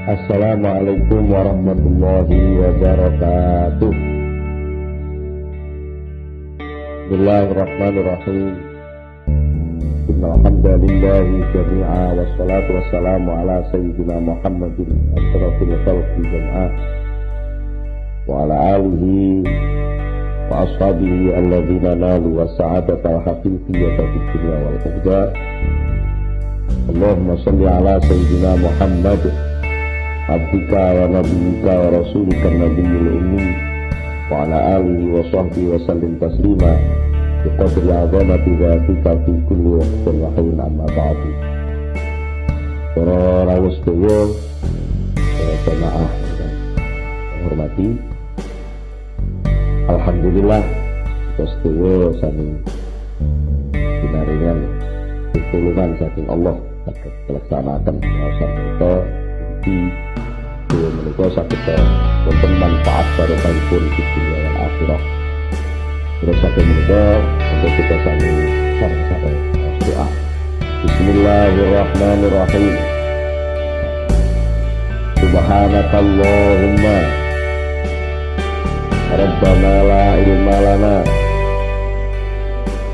Assalamualaikum warahmatullahi wabarakatuh. Bismillahirrahmanirrahim. Alhamdulillahi jami'a wassalatu wassalamu ala sayyidina Muhammadin asyrafil khalqi jam'a wa ala alihi wa ashabihi alladhina nalu was-sa'adata al-haqiqiyyata fid dunya wal ukhra. Allahumma shalli ala sayyidina Muhammad abdika wa nabiyyika wa rasulika nabiyil ummi wa ala alihi wa sahbihi wa sallim taslima biqadri azamati dzatika fi kulli waqtin wa hin amma ba'du. Para rawuh sedaya, para jamaah hormati, alhamdulillah kita sedaya sami pinaringan pitulungan saking Allah saged dilaksanaken waosan kita di menika saged wonten manfaat barokahipun di dunia wal akhirah. Terus saged menika untuk kita sami sareng-sareng doa. Bismillahirrahmanirrahim. Subhanakallahumma Rabbana la ilma lana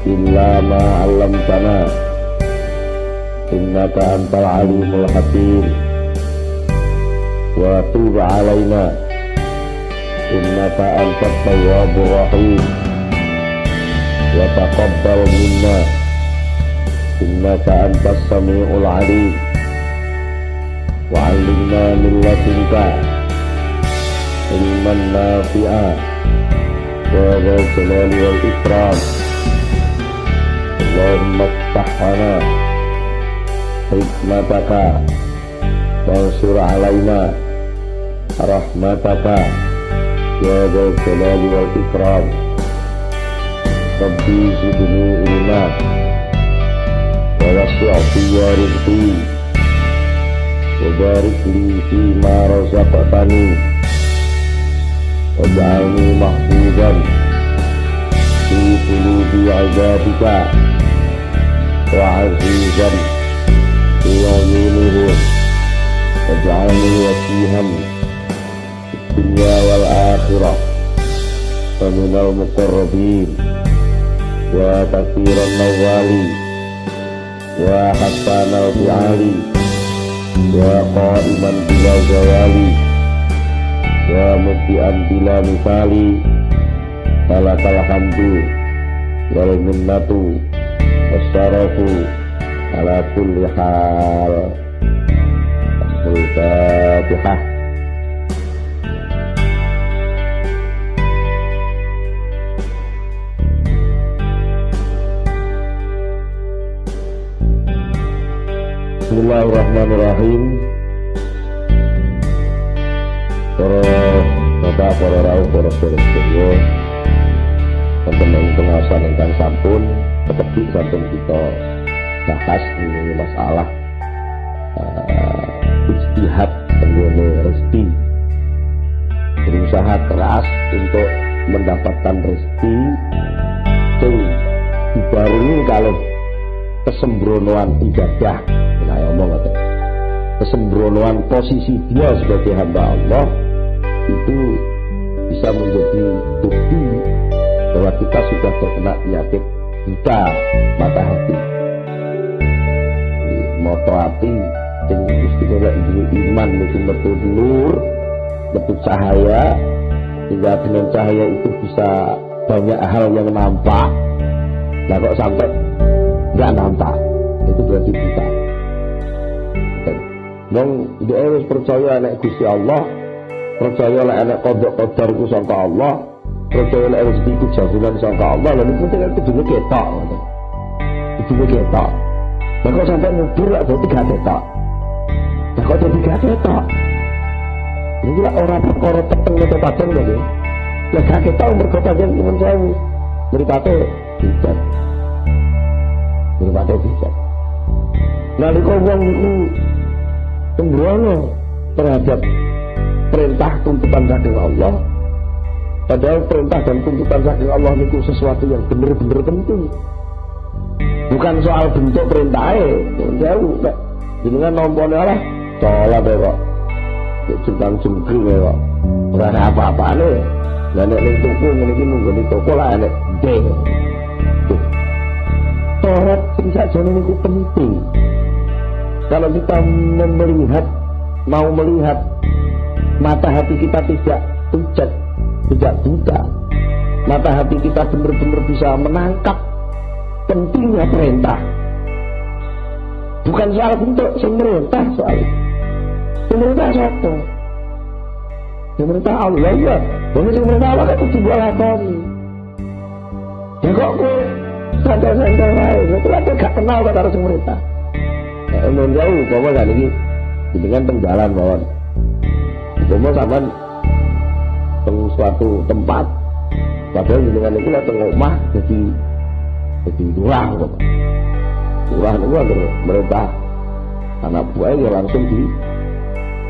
illa ma 'allamtana innaka antal alimul hakim. Wa tub alaina innaka antat tawwabur rahim wa taqabbal minna innaka antas samiul alim wa 'allimna min ladunka ilman nafi'a wa dzal jalali wal ikram. Allahumma iftah lana hikmataka wansur alaina rahmataka ya dzal jalali wal ikram. Rabbi zidni ilma wa wasi' fi rizqi wa barik li fi ma razaqtani waj'alni mahfuzan fi qulubi 'ibadika wa 'azizan fi ayunihim waj'alni wasihan dunya wal akhirah wa minal muqarrabin wa katsiran nawali wa hasanal fi'ali wa qa'iman bila zawali wa mubdi'an bila misali. Lakal hamdu wal minnatu wasyarafu ala kulli hal. Al-Fatihah. Bismillahirrahmanirrahim. Para bapak, para rawuh, para sedherek, wonten ing pengawasan ingkang sampun tetep sampun kita bahas ini masalah ijtihad penggone rezeki, berusaha keras untuk mendapatkan rezeki yang dibarengi kalau kesembronoan ibadah. Nah, ngomong atau kesembronoan posisi dia sebagai hamba Allah itu bisa menjadi bukti bahwa kita sudah terkena penyakit buta mata hati, moto hati yang istilah iman itu betul nur, betul cahaya, sehingga dengan cahaya itu bisa banyak hal yang nampak. Nah kok sampai nggak nampak, itu berarti buta. Wong dia harus percaya nek Gusti Allah, percaya nek nek qada qadar ku sangka Allah, percaya nek rezeki ku jabulan sangka Allah. Lalu penting kan kudune ketok ngoten. Kudune ketok. Lah kok sampai ngubur lak dadi gak ketok. Lah kok dadi gak ketok. Iki lak ora perkara peteng nek padang lho. Lah gak ketok mergo pancen nyuwun sewu. Mripate bijak. Mripate bijak. Nalika wong iku sembrono terhadap perintah tuntutan saking Allah, padahal perintah dan tuntutan saking Allah itu sesuatu yang benar-benar penting, bukan soal bentuk perintahnya. Jauh, jenengan nompone Allah sholat kok Tukang jungkring kok. Ora ana apa-apane. Lah nek ning toko ngene iki nunggoni toko lah nek deh. Sholat sing sakjane niku penting. Kalau kita mau melihat mata hati kita tidak pucat, tidak buta, mata hati kita benar-benar bisa menangkap pentingnya perintah. Bukan soal bentuk, pemerintah soal pemerintah siapa? Pemerintah Allah ya. Jadi pemerintah Allah itu juga lakoni. Ya kok santai-santai lain, itu aku gak kenal kok harus pemerintah. Emang jauh, bawa gak lagi dengan pengjalan bawah. Bawa sama ke suatu tempat, padahal dengan itu lah rumah jadi kurang kok. Kurang itu agar merintah anak buahnya langsung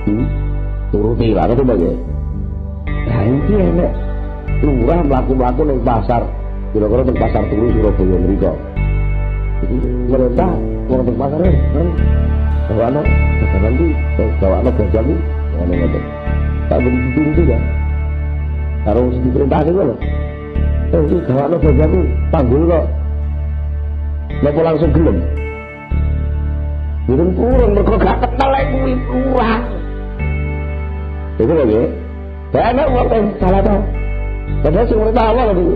dituruti lah itu bagai. Nah ini enak lurah melaku-melaku di pasar, kira-kira di pasar Turu Surabaya mereka. Jadi merintah mau di pasar kan bawa anak nanti bawa anak gajah ni mana-mana tak boleh tidur juga kalau mesti diperintah juga loh itu bawa anak gajah ni panggul kok lepas langsung gelem belum kurang mereka gak kenal lagi kurang itu lagi banyak orang salah tau padahal semua tahu lagi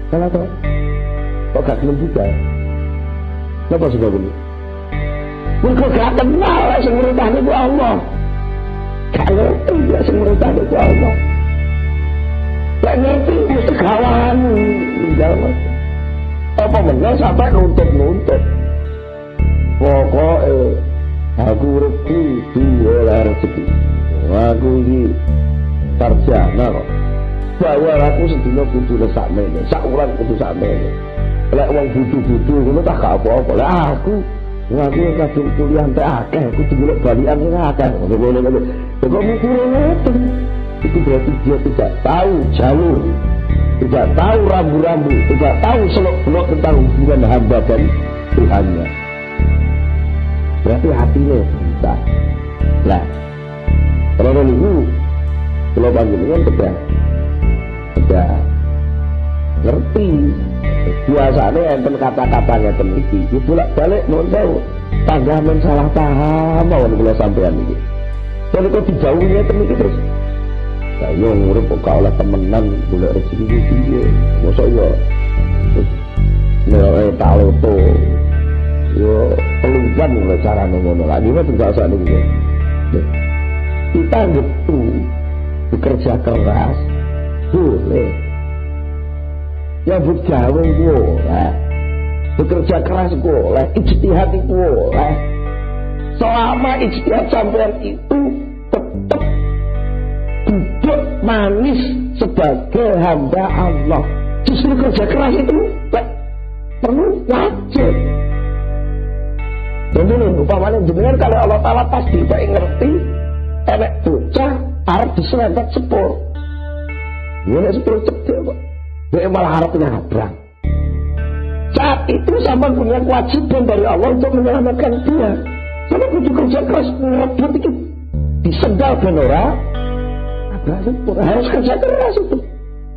salah tau kok gak gelem juga kenapa sudah begini mereka gak kenal semerintah itu Allah gak ngerti ya semerintah itu Allah gak ngerti mesti kawan apa benar sampai nuntut pokoknya aku rezeki dua rezeki aku ini sarjana kok bayar aku sedina kudu lesak mene sak ulang kudu sak mene lek wong budu-budu ngono tak gak apa-apa lek aku kadung kuliah sampai akeh aku digolek balikan sing akeh ngono-ngono kok mikire ngoten itu berarti dia tidak tahu jalur tidak tahu rambu-rambu tidak tahu selok-belok tentang hubungan hamba dan Tuhannya berarti hatinya bisa lah kalau niku kalau panjenengan sudah ngerti biasanya enten kata-katanya temiki bolak-balik mohon tahu tangga men salah paham mawon kula sampean iki jadi kok dijauhinya temiki terus saya ngurip kok oleh temenan golek rezeki iki piye mosok yo nek taloto yo peluang lho carane ngono lha iki mesti gak usah niku kita gitu bekerja keras boleh ya bergawe boleh bekerja keras boleh ijtihad itu boleh selama ijtihad sampean itu tetap duduk manis sebagai hamba Allah justru kerja keras itu perlu wajib dan ini upamanya jenengan kalau Allah Ta'ala pasti tak ngerti enek bocah harap diselempet sepur ini sepur cedek kok dia malah harap nyabrang saat itu sama punya kewajiban dari Allah untuk menyelamatkan dia sama kudu kerja keras ngerebut itu disendal benora harus kerja keras itu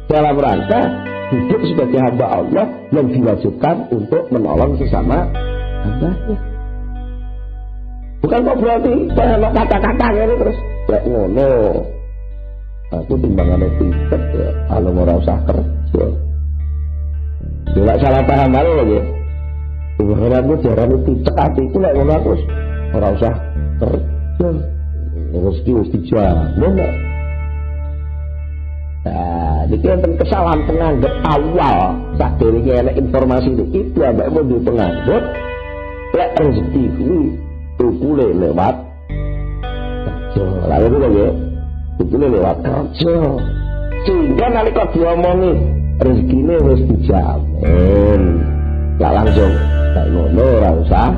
dalam rangka hidup sebagai hamba Allah yang diwajibkan untuk menolong sesama hambanya bukan kok berarti banyak kata-katanya ini terus kayak ngono aku timbangannya tiket ya kalau mau usah kerja tidak salah paham lagi ya timbangan aku jarang itu cekati itu lah ngono aku orang usah kerja rezeki harus dijamin lah nah jadi yang kesalahan penganggap awal saat dari ada informasi itu ambak mau di penganggap lek rezeki ini tukule lewat kerja lalu itu lagi tukule lewat kerja sehingga nalika diomongi rezekine wis dijamin gak langsung gak ngono ora usah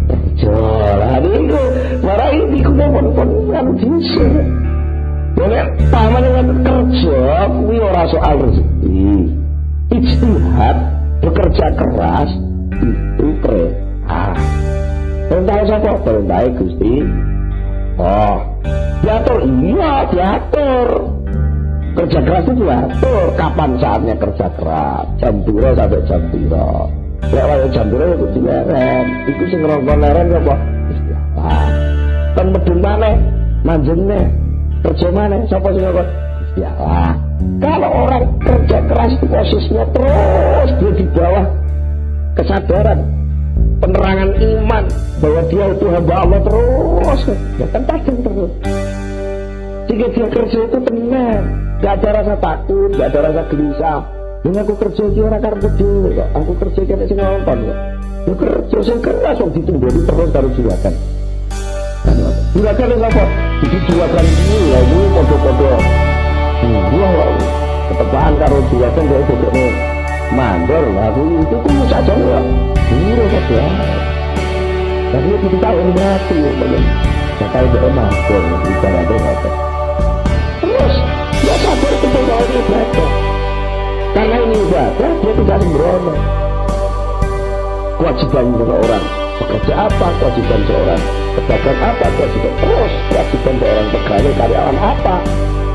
kerja lah niku marai iku pun kan bisa boleh paman dengan kerja kuwi ora soal rezeki ijtihad bekerja keras itu perintah siapa? Perintah Gusti oh yang iya diatur. Kerja keras itu diatur. Kapan saatnya kerja keras? Jam piro sampai jam piro. Lek wae jam piro itu dileren. Iku sing ngrongkon leren apa? Istighfar. Ten medun maneh, manjene. Kerja maneh sapa sing ngrongkon? Istighfar. Kalau orang kerja keras itu posisinya terus dia di bawah kesadaran, penerangan iman bahwa dia itu hamba Allah terus, ya kan tajam terus. Jika dia kerja itu tenang, gak ada rasa takut, gak ada rasa gelisah. Yang aku kerja itu orang karena dulu, aku kerja kena sing nonton ya. Ya kerja sing keras kok ditunggu terus harus jualan. Jualan itu apa? Jadi jualan ini ya ini podo-podo. Wah, ketebalan karo jualan dia itu mandor lah. Aku itu pun saja ya. Ini saja. Tapi kita tahu ini mati ya. Saya tahu dia mandor bicara apa. Terus dia sadar betul bahwa ini ibadah. Karena ini ibadah dia tidak sembrono. Kewajiban seorang pekerja apa, kewajiban seorang pedagang apa, kewajiban terus kewajiban seorang pegawai karyawan apa,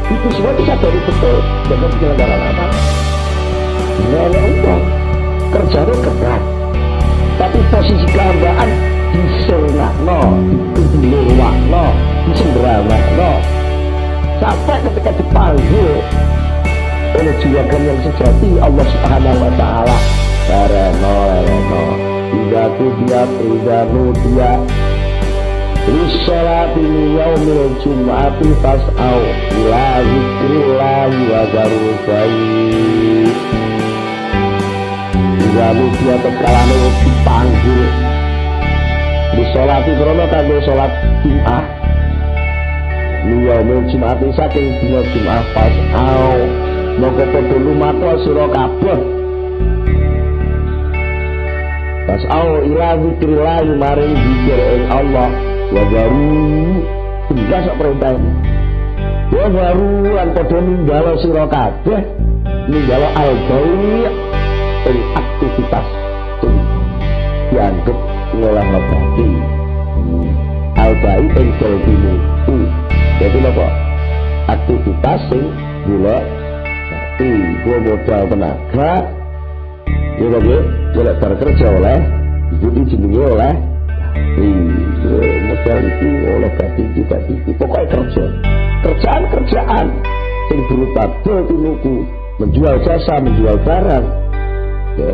itu semua disadari betul dengan penyelenggaraan apa. Ini uang kerjanya keras, tapi posisi kehambaan disenakno, dilirwakno, disenderawakno, sampai ketika dipanggil oleh juragan yang sejati Allah Subhanahu wa Ta'ala. Reno Idaku dia Ridanu dia Lissalati yaumil jum'ati fas'au ila zikrillahi wa zarul bayi. Idaku dia terkalane dipanggil Lissalati krono kanggo salat Jum'ah yaumil jum'ati saking dina Jum'ah fas'au mongko padha lumaku sira kabeh Pas'au ila zikrillahi maring zikir ing Allah wa baru tugas perintah ini wa baru lan padha ninggalo sira kabeh ninggalo al-bayi ing aktivitas sing dianggep ngolah nabati al-bayi ing dalbimu jadi apa? Aktivitas sing gula gua modal tenaga ya lagi boleh kerja oleh jadi jenenge oleh modal itu oleh gaji pokoknya kerjaan yang berupa tinuku menjual jasa menjual barang ya.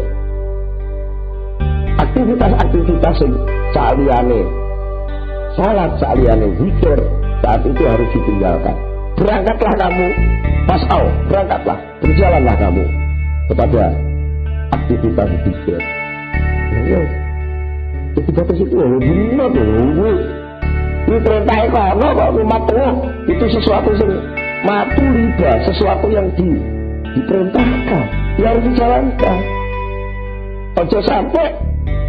Aktivitas yang saliyane salat saliyane zikir saat itu harus ditinggalkan. Berangkatlah kamu pasau berangkatlah berjalanlah kamu kepada aktivitas zikir. Ya, ketika itu benar tuh. Ini perintah kono kok rumah tengah itu sesuatu yang matu riba, sesuatu yang diperintahkan, yang harus dijalankan. Ojo sampai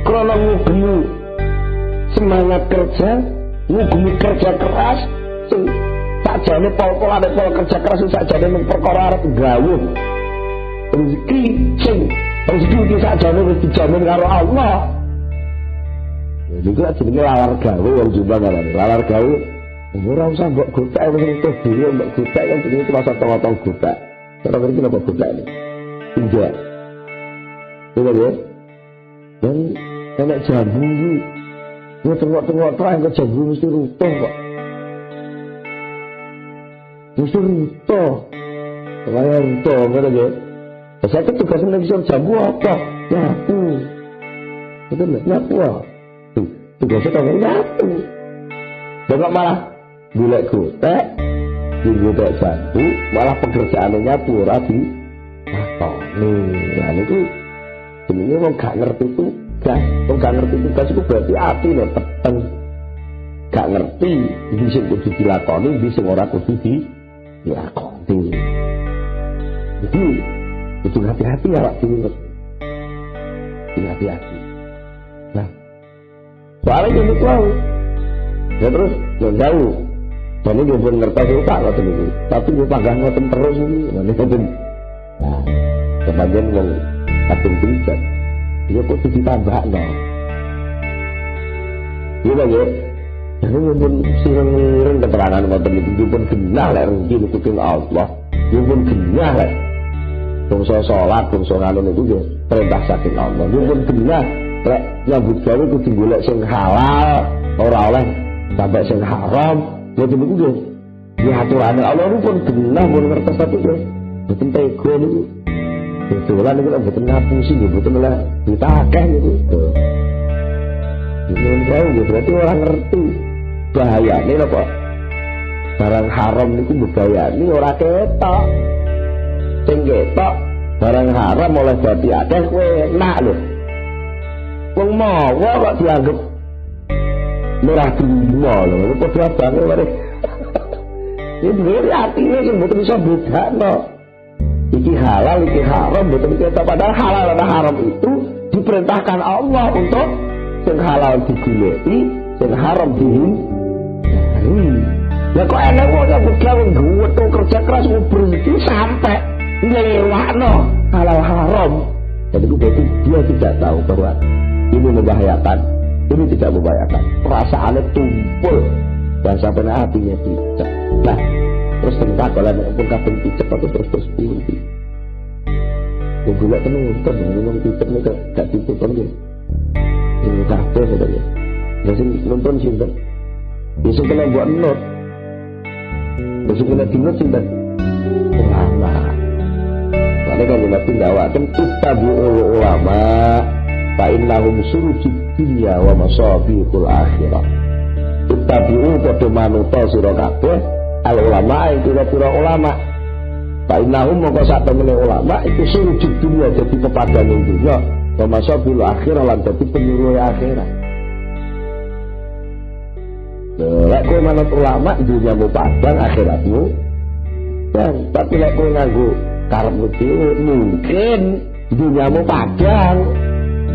krono ngugemi semangat kerja, ngugemi kerja keras, sakjane pol-polane pol kerja keras sakjane mung perkara arep gawuh. Rezeki sing rezeki iki sakjane wis dijamin karo Allah. Ya juga jenenge lalar gawe wong Jombang kan. Lalar gawe ora usah mbok gotek wis entuk dhewe mbok gotek kan jenenge cuma satu-satu gotek. Cara ngerti napa gotek ini? Injak. Iya ya. Dan enak jambu iki. Ya tengok-tengok terang ke jambu mesti rutuh kok. Mesti rutuh. Kaya rutuh ngono ya. Saya tugas mengisor jambu apa? Nyapu. Betul nggak? Nyapu. Tugasnya kamu nyapu. Jangan malah golek gotek, golek jambu, malah pekerjaannya nyapu rapi. Nah itu jenenge wong gak ngerti tugas. Wong gak ngerti tugas itu berarti atine peteng. Gak ngerti iki sing kudu dilakoni, iki sing ora kudu dilakoni. Jadi itu hati-hati ya Pak Dino. Hati-hati. Nah, soalnya ini tahu. Ya terus yang jauh. Jadi gue pun ngerti Pak waktu itu. Tapi gue panggah ngoten terus ini. Nah, kemudian yang kadung bijak. Dia kok ditambah no. Iya ya. Jadi pun sireng keterangan ngoten niku pun genah lek rezeki niku teng Allah. Pun genah lek bangsa salat, bangsa ngono niku nggih perintah saking Allah. Pun genah lek nyambut gawe kudu golek sing halal, ora oleh sampai sing haram. Ngoten niku nggih diaturane Allah pun genah pun ngertos tapi nggih boten tega niku. Dolan niku boten ngapusi nggih boten oleh ditakeh niku. Ini berarti orang ngerti bahayane lho kok. Barang haram niku mbahayani ora ketok. Sing ketok barang haram oleh dadi akeh kowe enak lho. Wong mawa kok dianggep murah dunya lho, padha banget mari. Iki dhewe atine sing mboten iso bedakno. Iki halal, iki haram, mboten ketok padahal halal dan haram itu diperintahkan Allah untuk sing halal digoleki, sing haram dihindari. Ya kok enak wong yang gawe ngwetho kerja keras berhenti sampai ngelewakno halal haram. Jadi berarti dia tidak tahu bahwa ini membahayakan, ini tidak membahayakan. Perasaannya tumpul dan sampai hatinya picek. Nah, terus tentang kalau pun kaping picek atau terus tinggi. Ya gula penonton, memang picek ini gak ditutup gitu. Ini kabeh saudara. Ya sing nonton sinten? Besok kena buat not. Besok kena dinot sinten? Ulama. Karena kalau Nabi dakwakan ittabi'ul ulama fa innahum surujud dunya wa masabiqul akhirah. Ittabi'u padha manuta sira kabeh al ulama ing kira-kira ulama. Fa innahum mongko sak temene ulama iku surujud dunya dadi pepadane dunya. Pemasabil akhirah lan dadi penyuruh akhirat. Lek kowe manut ulama dunyamu padang akhiratmu. Dan tapi lek kowe nganggo karepmu dhewe mungkin dunyamu padang.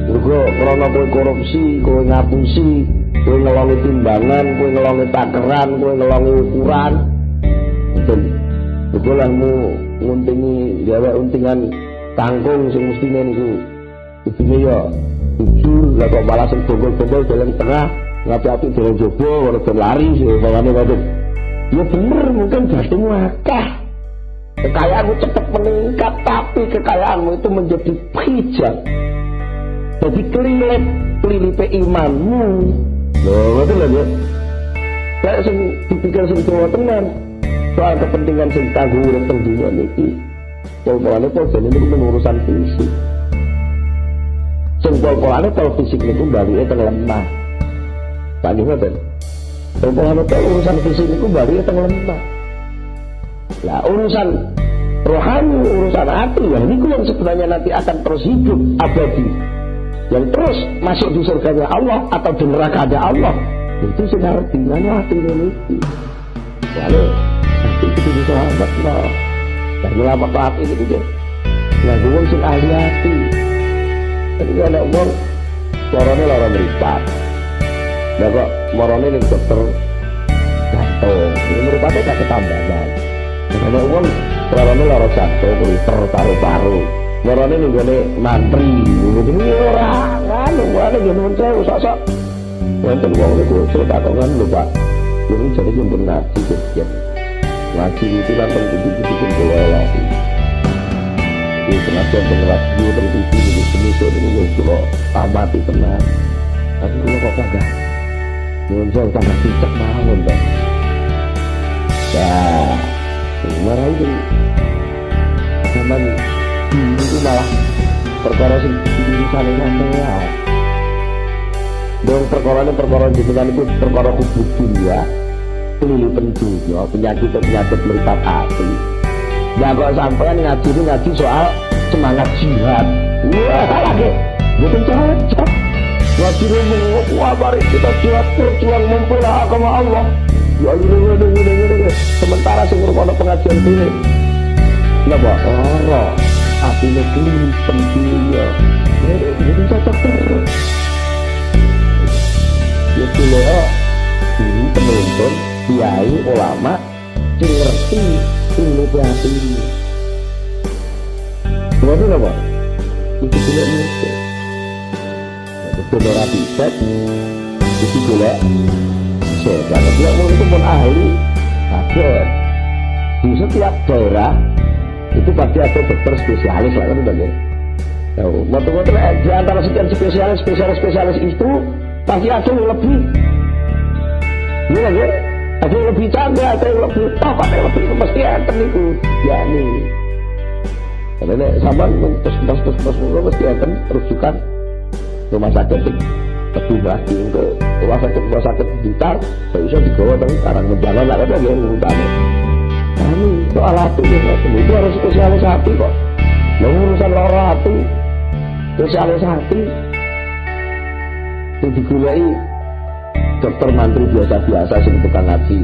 Mergo krana kowe korupsi, kowe ngapusi, kowe ngelongi timbangan, kowe ngelongi takeran, kowe ngelongi ukuran. Betul. Betulanmu nguntingi gawe untingan kangkung sing mestine niku kudune ya jujur, lah kok malah sing bonggol-bonggol jalan tengah, ngapi-api jalan jobo, ora lari sih bangane waduh. Ya bener mungkin jatuhmu akeh. Kekayaanmu cepat meningkat, tapi kekayaanmu itu menjadi hijab. Jadi kelilipe imanmu. Loh, betul lah ya. Kayak sing dipikir sing Jawa tenan. Soal kepentingan sing kanggo urip teng dunya niki. Pol-polane pol niku urusan fisik. Sing pol-polane pol fisik niku balike teng lemah. Tak ngoten. Pol-polane urusan fisik niku balike teng lemah. Lah urusan rohani, urusan hati ya niku yang sebenarnya nanti akan terus hidup abadi. Yang terus masuk di surganya Allah atau di neraka ada Allah. Itu sudah dinanya hati ini. Lalu hati itu bisa sahabat lah. Dan lama hati itu dia. Nah, gue sing ahli hati. Jadi ada uang, lorone lara meripat. Nah kok morone nih dokter jantung. Ini meripatnya tak ketambahan. Ada uang, lorone lara jantung, liter, paru-paru. Lorone nih gue mantri. Ini orang kan, ada jangan saya usah-usah. Wonten wong niku cerita kan lho Pak. Ini jadi jemput ngaji gitu. Ngaji itu kan penting kula lagi. Iki senajan beneran yo penting iki semisal niku kula amati tenan. Tapi kula kok kagak. Nyuwun saya tambah cicak mawon to. Ya, marah itu zaman itu malah perkara sing dirusane sampean. Dong perkara jenengan itu perkara tubuh dunia, kelilipan dunia, penyakit meripat hati. Ya kok sampean ngaji soal semangat jihad. Wah lagi, bukan cocok. Ngaji wah mari kita jihad berjuang membela agama Allah. Ya ini. Sementara sing ngrungokno pengajian ini, napa ora atine kelilipan dunia. Bukan cocok terus. Itu loh, ini penonton, kiai, ulama, sing ngerti ilmu hati ini. Berarti apa? Itu boleh itu. Itu boleh rapi set, itu boleh kaget banget. Ya mau itu pun ahli kaget. Di setiap daerah itu pasti ada dokter spesialis lah kan udah ya. Waktu-waktu di antara sekian spesialis itu pasti ada yang lebih. Ini kan ya, ada yang lebih canggih, ada yang lebih top, ada yang lebih mesti enten itu. Ya nih. Karena sama terus mesti enten rujukan rumah sakit lebih lagi ke rumah sakit Blitar, bisa digawa tapi sekarang menjalan lah ada yang ngutama. Kami soal hati itu harus spesialis hati kok. Yang urusan loro hati, spesialis hati itu digulai dokter mantri biasa-biasa sing tukang ngaji.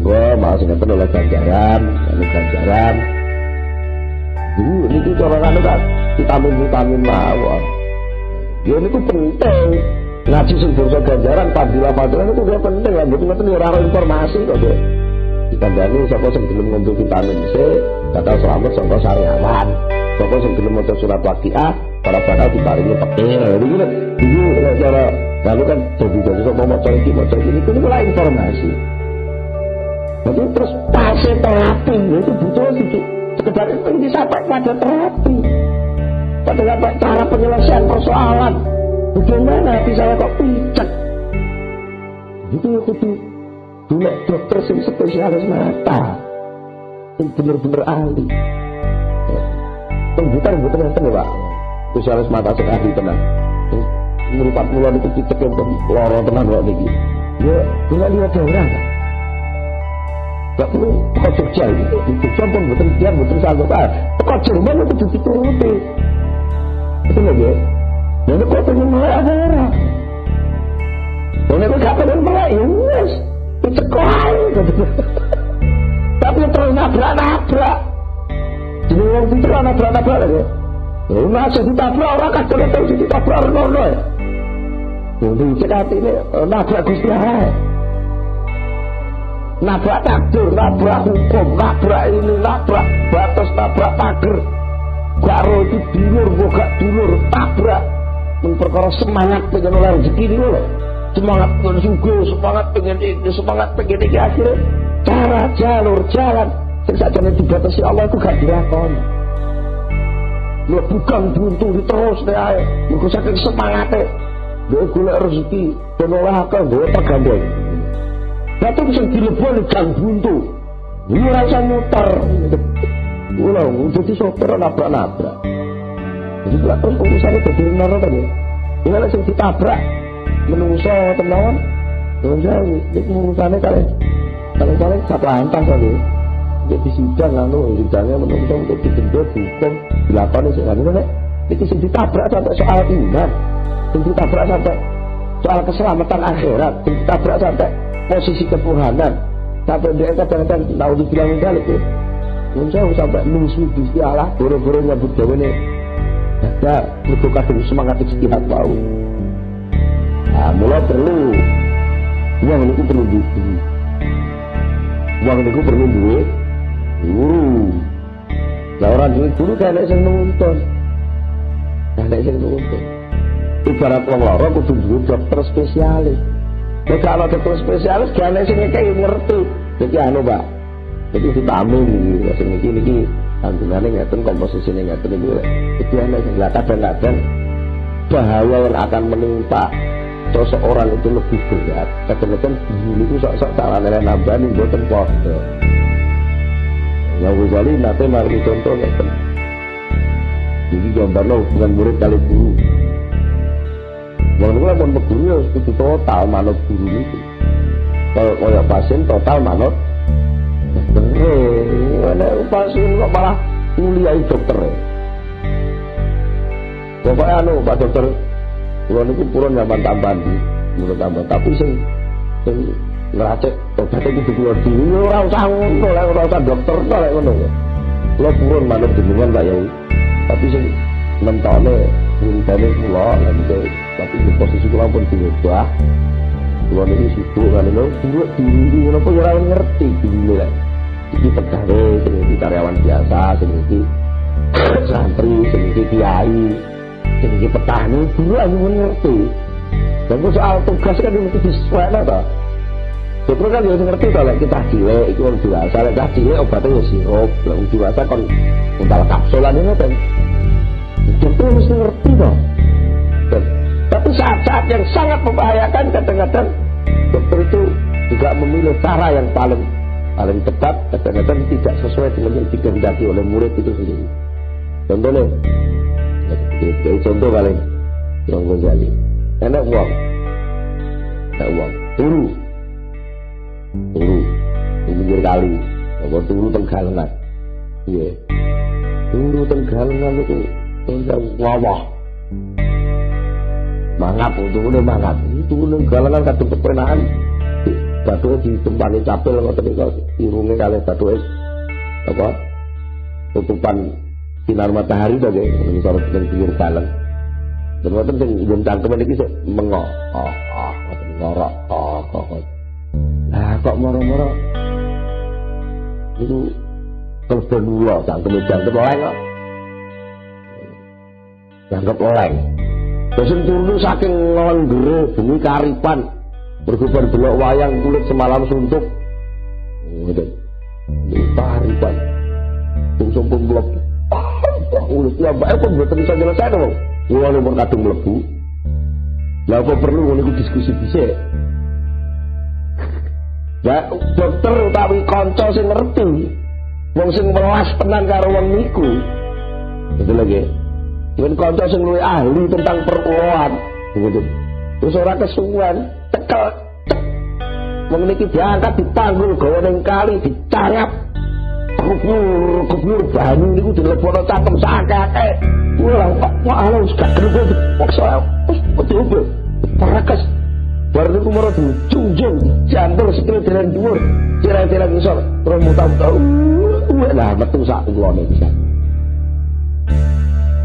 Gue mau sineten oleh ganjaran. Ini tuh cara kan vitamin mawon. Ya ini tuh penting. Ngaji sing bangsa ganjaran fadilah itu udah penting lah. Betul-betul ora informasi kok, Dek. Ditandani sapa sing gelem ngombe vitamin C, bakal selamat saka sariawan. Sapa sing gelem maca surat Waqiah, para bakal diparingi petir. Iki cara lalu kan jadi sok mau maca iki itu mulai informasi. Jadi terus fase terapi itu butuh sekedar itu disampaikan pada terapi. Pada cara penyelesaian persoalan. Bagaimana hati saya kok picek? Itu kudu dulu dokter sing spesialis mata, yang bener-bener ahli. Bukan enten ya Pak, spesialis mata sing ahli tenan. Merupat mulai itu picek yang loro tenan kok niki. Ya, dulu lihat daerah kan. Gak perlu teko Jogja itu. Di Jogja pun betul sanggup. Teko Jerman itu dituruti. Betul lho ya. Dan itu pengen mulai daerah. Dan itu gak pengen mulai ya wes. Dicekoi. Tapi terus nabrak-nabrak. Jadi orang itu nabrak-nabrak ya. Masa ditabrak orang kadang tahu ditabrak orang ya. Jadi cek hati ini nabrak Gusti Allah. Nabrak takdir, nabrak hukum, nabrak ini, nabrak batas, nabrak pagar. Garo itu dulur, gak dulur, tabrak. Memperkara semangat pengen oleh rezeki ini loh. Semangat pengen sungguh, semangat pengen ini akhirnya cara jalur jalan yang saja dibatasi Allah itu gak dilakoni. Dia bukan buntu terus deh ayo. Mereka saking semangatnya dia golek rezeki dan oleh akal dia tergandeng. Tapi bisa dilebon gang buntu. Dia rasa muter. Ulang jadi sopir nabrak-nabrak. Jadi terus urusannya berdiri nara tadi. Dia langsung ditabrak menungso tenawan. Terus ini urusannya kalian satu hantar tadi. Jadi sidang lalu sidangnya menungso untuk didenda hukum dilakoni sekarang. Itu ditabrak sampai soal iman. Ditabrak sampai soal keselamatan akhirat. Ditabrak sampai posisi ketuhanan. Sampai dia kadang-kadang tahu dibilang balik ya. Saya sampai musuh Gusti Allah, boro-boro nyambut gawe ne. Ada berbuka dengan semangat istihad bau. Nah, mulai perlu uang itu perlu duit. Uang itu perlu duit. Lah orang duit dulu kan nek sing nuntun. Nek sing nuntun. Ibarat wong lara kudu duwe dokter spesialis. Nek kalau dokter spesialis kan sing ngerti. Jadi anu, Pak. Jadi vitamin gitu, sing iki kandungane ngeten, komposisine ngeten iki ana sing kadang-kadang bahaya yang akan menimpa seseorang itu lebih berat. Kadang-kadang dulu itu sok-sok salahane nambani mboten padha. Ya wali nate mari contoh ngeten. Jadi gambarno hubungan murid kali guru. Wong niku pun guru ya kudu total manut guru niku. Kalau kaya pasien total manut ada pasien kok malah kuliah dokter ya. Pokoknya Pak Dokter, kalau itu purun nyaman tambahan menurut tambah, tapi sing ngeracek obatnya itu keluar diri, orang usah ngono, orang usah dokter, orang ngono ya. Kalau purun manut jenengan Pak Yai, tapi sing mentone wintane kula lan tapi di posisi kula pun diubah. Kula niki sibuk kan lho, buruk diri napa ora ngerti dulu lek. Iki pegawai, iki karyawan biasa, iki santri, iki kiai, iki petani, dulu aku ngerti. Dan soal tugas kan mesti disesuaikan toh. Dokter kan ya ngerti kalau kita cilik itu orang dewasa, lek cah cilik obatnya ya sirup, lek wong dewasa kan untal kapsulan ini kan. Dokter mesti ngerti toh. Tapi saat-saat yang sangat membahayakan kadang-kadang dokter itu juga memilih cara yang paling tepat, kadang-kadang tidak sesuai dengan yang dikehendaki oleh murid itu sendiri. Contohnya, contoh paling Imam Ghazali, enak uang, turu pinggir kali, apa turu tenggalengan, iya, turu tenggalengan itu wawah, mangap, turune mangap, turu tenggalengan kadung kepenaan. Batuke ditempani capil ngoten niku irunge kalih batuke apa tutupan sinar matahari to nggih ngisor teng pinggir dalan. Dan wonten sing nggon cangkem niki sik mengok. Ngoten ngorok. Lah kok moro-moro niku kelben kula cangkem oleh kok. Dianggap oleh. Terus turu saking nglonggere bengi karipan. Berkumpul belok wayang kulit semalam suntuk. Gitu. Diparipan. Sumpung blok. Kulit ya bae pun mboten iso selesai to, Bang. Kulo pun kadung mlebu. Lah apa perlu ngono iku diskusi dhisik. Ya dokter utawi kanca sing ngerti. Wong sing welas tenan karo wong niku. Betul lagi. Yen kanca sing luwih ahli tentang perkuloan. Gitu. Terus ora kesuwen tekel wong niki diangkat dipanggul gawa ning kali dicarap kubur banyu niku dilebono cangkem sakake ora kok ala wis gak gelem paksa wis coba parakas bar niku maro dijunjung jantur sikile dereng dhuwur kira-kira ngisor terus muta-muta lah metu sak kulone bisa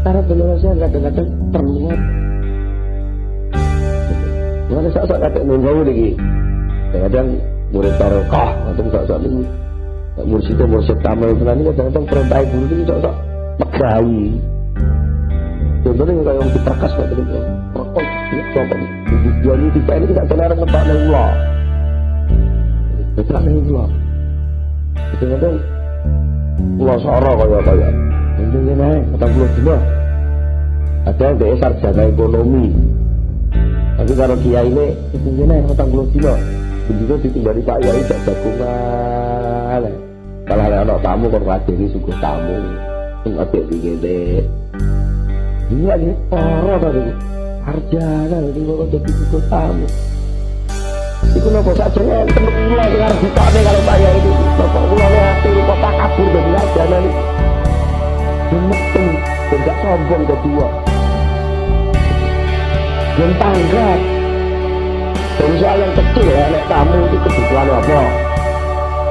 cara Indonesia kadang-kadang terlihat mana saat kata nunggu lagi, kadang murid tarokoh, atau saat ini mursid tamal itu nanti kadang-kadang perintah guru itu saat megawi. Contohnya kayak yang diperkas pada itu, perkos, contoh, tujuan ini kita ini tidak benar ngepak nengula, betul nengula. Kadang-kadang pulau soro kayak, intinya naik, ketang pulau juga. Ada yang dari sarjana ekonomi. Tapi kalau kiai ini itu gini utang 10 kilo begitu ditinggali Pak Yai jak jagungan kalau ada anak tamu kan ngadiri suku tamu ngadek digede dia ini orang tadi sarjana ini kalau jadi suku tamu itu nopo saja ya temen gula dengar ditane kalau Pak Yai itu nopo gula hati kota kabur dari sarjana ini gemetung tidak sombong kedua dan tanggap dari soal yang kecil ya, nek tamu itu kebutuhan apa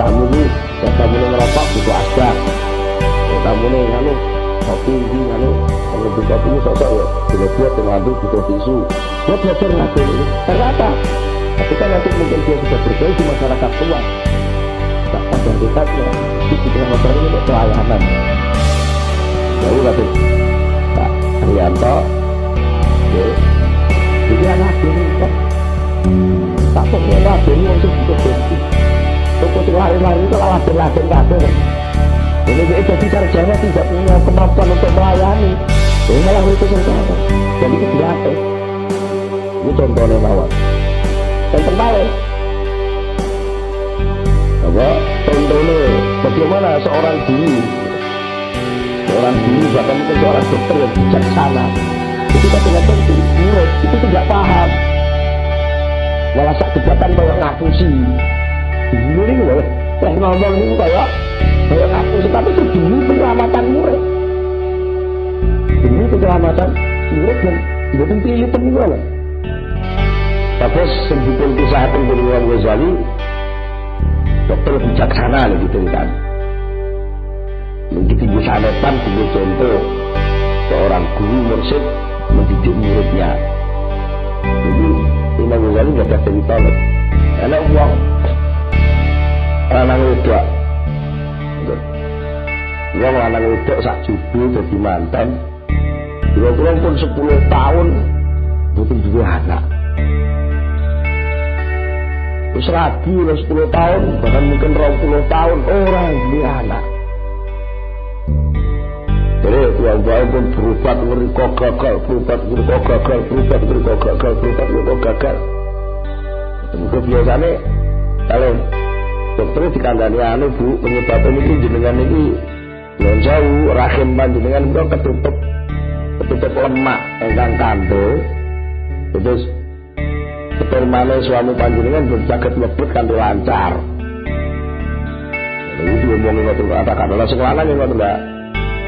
tamu itu, ya tamu ini ngerokok butuh asbak ya tamu ini nganu kopi ini nganu mengebut kopi ini sosok ya bila-bila dengan butuh tisu dia belajar ngatur ini ternyata ketika nanti mungkin dia sudah bergaul di masyarakat tua tak pada dekatnya di pikiran masyarakat ini pelayanan lalu kata Pak Haryanto jadi anak ini kok tak pokoknya anak ini untuk berbenci toko yang lari-lari itu laden-laden kabel ini dia jadi sarjana tidak punya kemampuan untuk melayani ini malah itu sarjana jadi itu dilatih ini contohnya bawah dan terbalik apa contohnya bagaimana seorang guru bahkan mungkin seorang dokter yang bijaksana itu kadang-kadang murid itu tidak paham malah sak debatan kayak ngapusi dulu ini loh ngomong ini kayak ngapusi tapi itu demi penyelamatan murid dan bukan pilih penjualan terus sebetulnya kisah dari Imam Ghazali dokter bijaksana gitu kan begitu bisa depan sebagai contoh seorang guru mursyid mendidik muridnya. Jadi Imam Ghazali nggak ada cerita loh. Enak uang lanang wedok. Uang lanang wedok sak jubul jadi mantan. Dua pun 10 tahun butuh dua anak. Wis rabi 10 tahun, bahkan mungkin 20 tahun orang duwe anak. Jadi yang pun berubat mereka gagal, berubat mereka gagal, berubat mereka gagal, berubat mereka gagal. Itu biasanya kalau dokter dikandani anu Bu, penyebabnya ini jenengan ini non jauh rahim panjenengan itu ketutup lemak engkang kandel. Terus spermane suami panjenengan belum saged mlebet kanthi lancar. Lalu diomongin ngoten katakan lha sing lanang ngoten Mbak.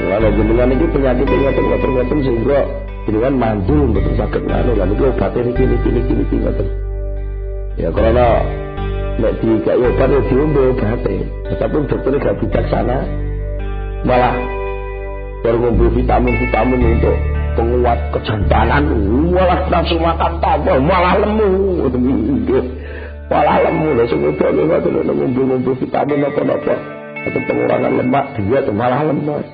Kalau jenengan iki penyakit ngoten sehingga jenengan mandul mboten saged ngene lha niku obate niki ngoten. Ya karena nek dikai obat ya diombe obate. Tetapi dokter gak bijaksana malah ngombe vitamin untuk penguat kejantanan, malah nafsu makan tambah, malah lemu. Malah lemu lho sing wedok niku ngombe vitamin apa-apa. Atau pengurangan lemak diet malah lemes.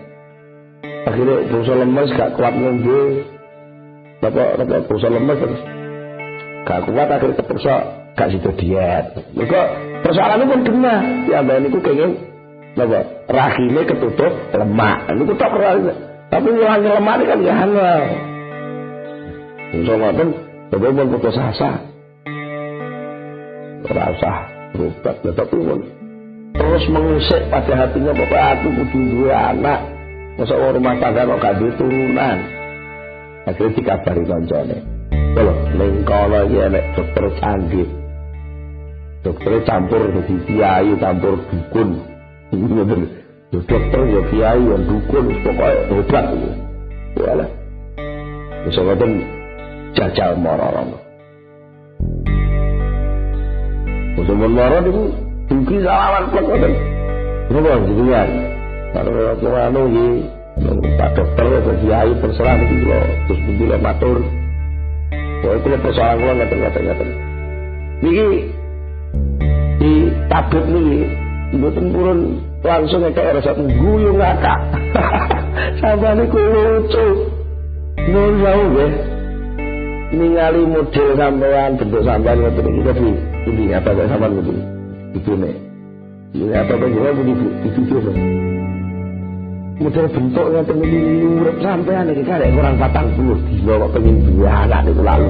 Akhirnya bangsa lemes gak kuat ngombe. Apa bangsa lemes terus gak kuat akhirnya terpaksa gak sido diet. Mergo persoalannya pun kena. Ya mbak niku kenging napa rahime ketutup lemak. Niku tok tapi ngilangin lemak kan ya angel. Bangsa ngoten bapak pun putus asa. Ora usah berobat tapi pun terus mengusik pada hatinya bapak aku kudu duwe anak. Masa rumah tangga kok gak duwe turunan. Akhirnya dikabari kancane. Lho, ning kono iki enek dokter canggih. Dokter campur dadi kiai, campur dukun. Ngoten. Ya dokter ya kiai ya dukun pokoke obat iki. Walah. Wis ngoten jajal moro-moro. Wis moro niku dugi salawan plek ngoten. Napa jenengan? Kalau anu iki Pak dokter atau kiai terserah iki lho terus bendile matur. Pokoke kula persoalan kula ngaten-ngaten. Niki di tabib niki mboten purun langsung ngekek resep guyu ngakak. Sampai niku lucu. Nun jauh nggih. Ningali model sampean bentuk sampean ngoten iki tapi ini apa kok sampean ngoten. Ibune. Ini apa kok jenenge di video model bentuk ngoten iki urip sampean iki karek kurang 40 dina kok pengen duwe anak niku lalu.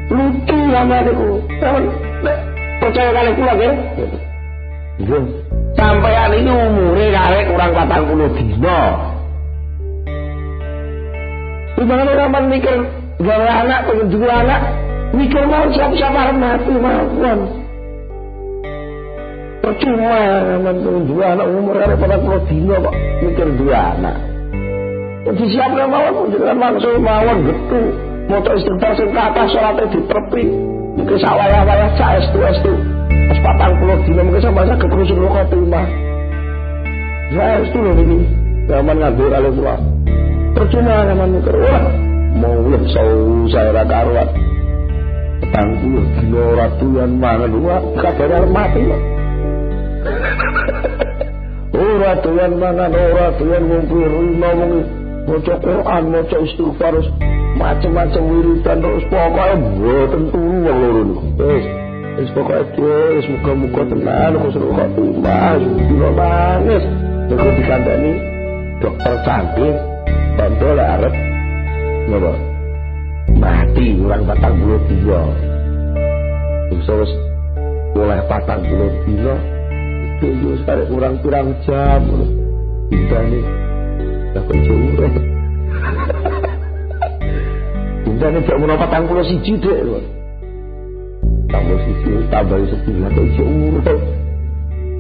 Lucu sampean niku. Percaya kali kula nggih. Nggih. Sampean iki umure karek kurang 40 dina. Gimana orang mikir gawe anak pengen duwe anak mikir mau siapa-siapa arep mati mawon. Percuma menurut dua anak umur ada 40 dino kok mikir dua anak. Jadi siapa yang mawon jangan langsung mawon betul. Moto istighfar sing kathah salate ditepi. Mungkin sawaya-waya cak estu. Pas 40 dino mungkin sampe sak kerusun kopi mah. Saya estu lho iki. Zaman nganggur kali kula. Percuma zaman mikir wah mau lek saya ra karuan. 40 dino ora tuan mangan dua kabar arep mati kok. Ora tuan mangan, ora tuan ngumpul ngomong maca Quran, maca istighfar, macam-macam wiridan terus pokoke mboten turu wong loro niku. Wis pokoke wis muga-muga tenan kusuk kok mas dino manis. Terus dikandani dokter canggih bantu lek arep napa mati kurang 40 dina. Terus oleh 40 dina itu sekarang kurang jam kita ini dapat jauh kita ini gak menapa tangguh si jidek tambah si jidek tambah si jidek dapat jauh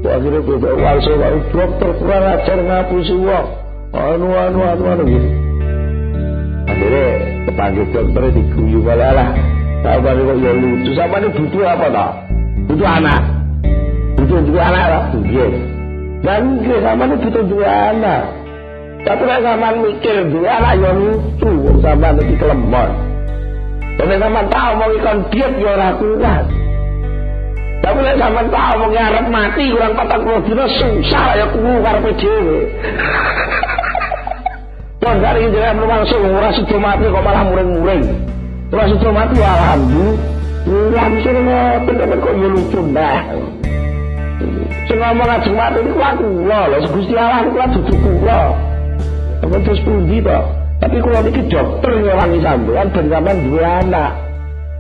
akhirnya gue walso lalu dokter kurang ajar ngapusi uang anu gitu akhirnya kepanggil dokternya diguyu malah sama ini kok ya lucu sama ini butuh apa tak butuh anak butuh dua anak lah, iya. Dan dia sama ini butuh dua anak. Tapi kalau sama mikir dua anak yang lucu, sama ini kelemot. Tapi sama tahu mau ikan diet ya rakukan. Tapi kalau sama tahu mau ngarep mati kurang 40 dina susah ya kuku karpe dewe. Tuan hari ini jangan langsung ora sudah mati kok malah muring-muring. Ora sudah mati alhamdulillah. langsung ngoten kok yo lucu nah. Sing ngomong ajeng mati niku aku lho, Gusti Allah niku dudu kula. Apa terus pundi to? Tapi kula niki dokter ngewangi sampean ben sampean duwe anak.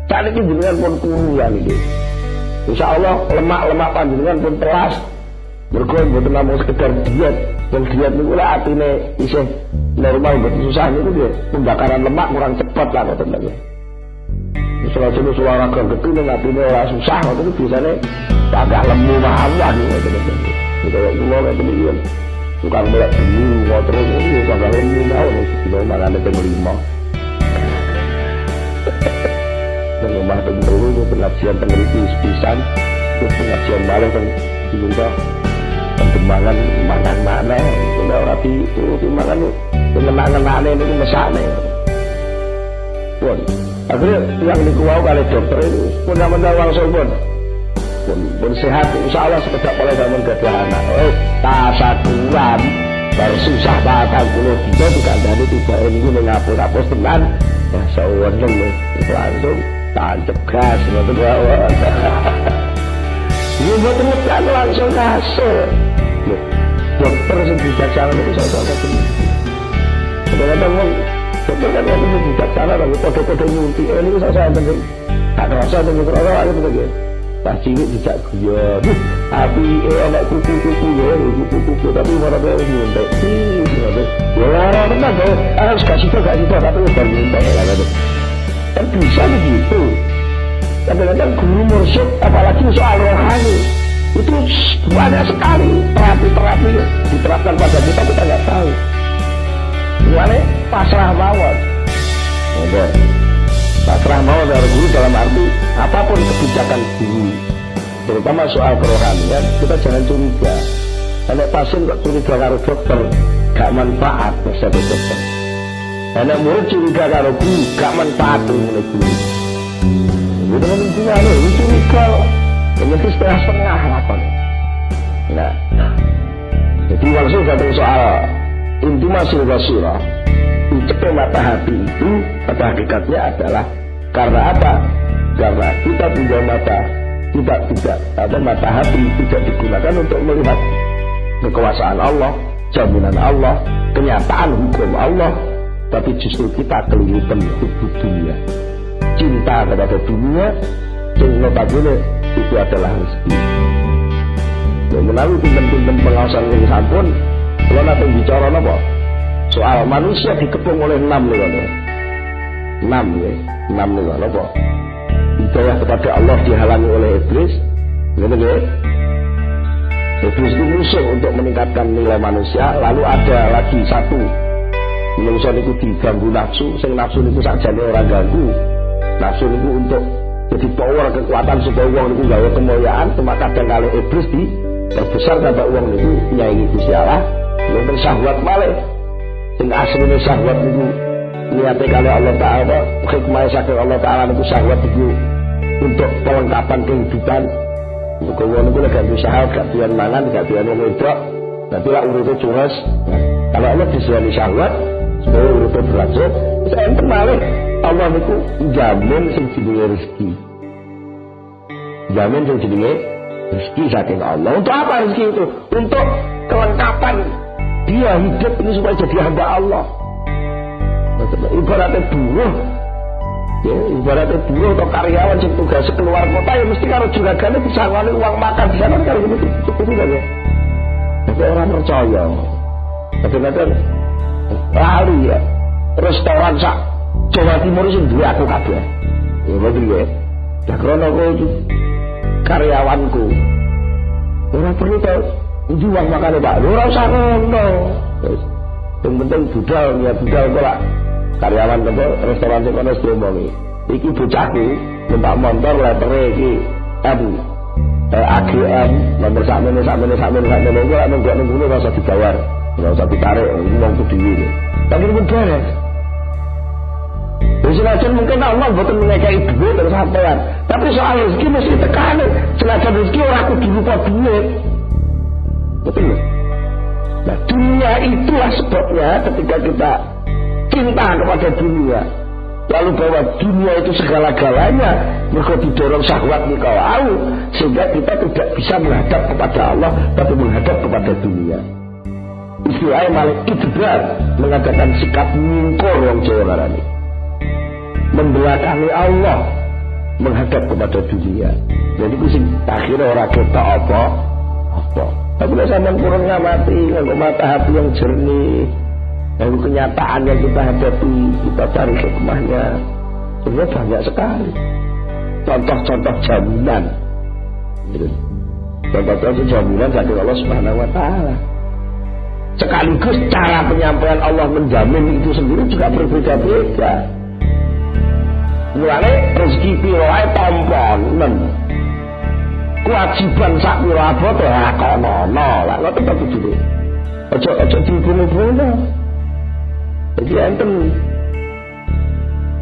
Sakniki jenengan pun kula niki. Insyaallah lemak-lemak panjenengan pun telas. Mergo mboten namung sekedar diet, yang diet niku lek atine isih normal mboten susah niku nggih. Pembakaran lemak kurang cepat lah ngoten lho. Misalnya suara gede ning atine ora susah ngoten biasane agak lemu mawon ngoten lho. Kaya kula lek iki tukang melek dulu terus iki agak lemu mawon iki mangane ping 5. Rumah dulu pengajian peneliti sepisan terus pengajian malah kan juga pengembangan mangan mana udah rapi itu mangan pengembangan itu mesane pun akhirnya yang dikuau kali dokter itu pun namanya langsung pun sehat insyaallah sekedap oleh zaman gadah anak tasakuran baru susah batang kulo kita dikandani tidak ini ngapus tenan ya sawan itu langsung tancap gas ngoten wae. Iya mboten ngekan langsung kasil. Dokter sing bijaksana niku sosok ngoten. Kadang-kadang wong dokter kan ngoten bijaksana lho padha-padha nyunti niku sosok ngoten. Tak rasa ten ora ana begitu. Pas cilik dijak guyon. Tapi enak kuku-kuku ya kuku-kuku tapi ora bae nyuntik. Ya ora tenan to. Harus kasih tapi bar nyuntik ya. Kan bisa begitu. Kadang-kadang guru mursyid apalagi soal rohani itu banyak sekali terapi-terapi diterapkan pada kita nggak tahu. Soalnya pasrah mawon. Pasrah mawon dari guru dalam arti apapun kebijakan guru, terutama soal kerohanian kita jangan curiga. Kalau pasien kok curiga karo dokter gak manfaat resep dokter. Anak murid curiga karo guru, gak manfaat oleh guru. Itu menunjukkan itu curiga, menjadi setengah-setengah apa? Nah, jadi langsung satu soal intimasi basirah, ucap mata hati itu pada hakikatnya adalah karena apa? Karena kita punya mata tidak ada mata hati tidak digunakan untuk melihat kekuasaan Allah, jaminan Allah, kenyataan hukum Allah. Tapi justru kita kelilipan hidup dunia, cinta kepada dunia, yang notabene itu adalah rezeki. Melalui pinten-pinten pengawasan yang sampun, kalau nanti bicara apa? Soal manusia dikepung oleh 6 apa? Hidayah kepada Allah dihalangi oleh iblis, gitu ya. Iblis itu musuh untuk meningkatkan nilai manusia. Lalu ada lagi satu. Manusia itu diganggu nafsu, sing nafsu itu sajane orang ganggu. Nafsu itu untuk jadi power kekuatan supaya uang itu gawe kemuliaan, cuma kadang kali iblis di terbesar kata uang itu nyaingi Gusti Allah, mungkin syahwat malih. Sing asline syahwat itu niate kali Allah Taala, hikmah saking Allah Taala itu syahwat itu untuk pelengkapan kehidupan. Uang itu gak usaha, gak biar mangan, gak biar ngedrok, tapi lah urutnya jelas. Kalau Allah disini syahwat supaya urutnya berlanjut, bisa enten malih. Allah itu jamin sing jenenge rezeki. Jamin sing jenenge rezeki saking Allah. Untuk apa rezeki itu? Untuk kelengkapan dia hidup ini supaya jadi hamba Allah. Ibaratnya buruh, ya, ibaratnya buruh atau karyawan yang tugas keluar kota ya mesti kalau juragannya bisa ngeluarin uang makan di sana kalau gitu cukup tidak ya. Tapi orang percaya. Kadang-kadang lali ya restoran sak Jawa Timur itu dua aku kabeh. Ya betul ya. Dah krono aku karyawanku. Ora perlu tau uang makane Pak. Ora usah ngono. Wis. Yang penting budal ya budal kok karyawan apa restoran sing ono diomongi. Iki bocahku numpak motor letere iki AGM nomor sakmene kok nunggu ora usah dibayar. Ora usah ditarik wong dhewe. Tapi itu beres. Senajan mungkin Allah betul mengekai duit terus sampean. Tapi soal rezeki mesti tekan. Senajan rezeki orang kudu lupa duit. Betul. Nah dunia itulah sebabnya ketika kita cinta kepada dunia, lalu bahwa dunia itu segala-galanya, mereka didorong syahwat nikah sehingga kita tidak bisa menghadap kepada Allah tapi menghadap kepada dunia. Istilahnya malah idbar, mengadakan sikap nyingkor yang Jawa ngarani, membelakangi Allah, menghadap kepada dunia. Jadi itu akhirnya orang kita apa. Tapi kalau sampai kurang ngamati, kalau mata hati yang jernih, lalu kenyataan yang kita hadapi, kita cari hikmahnya, sebenarnya banyak sekali. Contoh-contoh jaminan, contoh-contoh jaminan dari Allah Subhanahu Wa Taala. Sekaligus cara penyampaian Allah menjamin itu sendiri juga berbeda-beda. Mulane rezeki piro ae tamponen. Kewajiban sak piro abot ora kono lah ngoten to kudu. Aja dihubung-hubungno. Jadi enten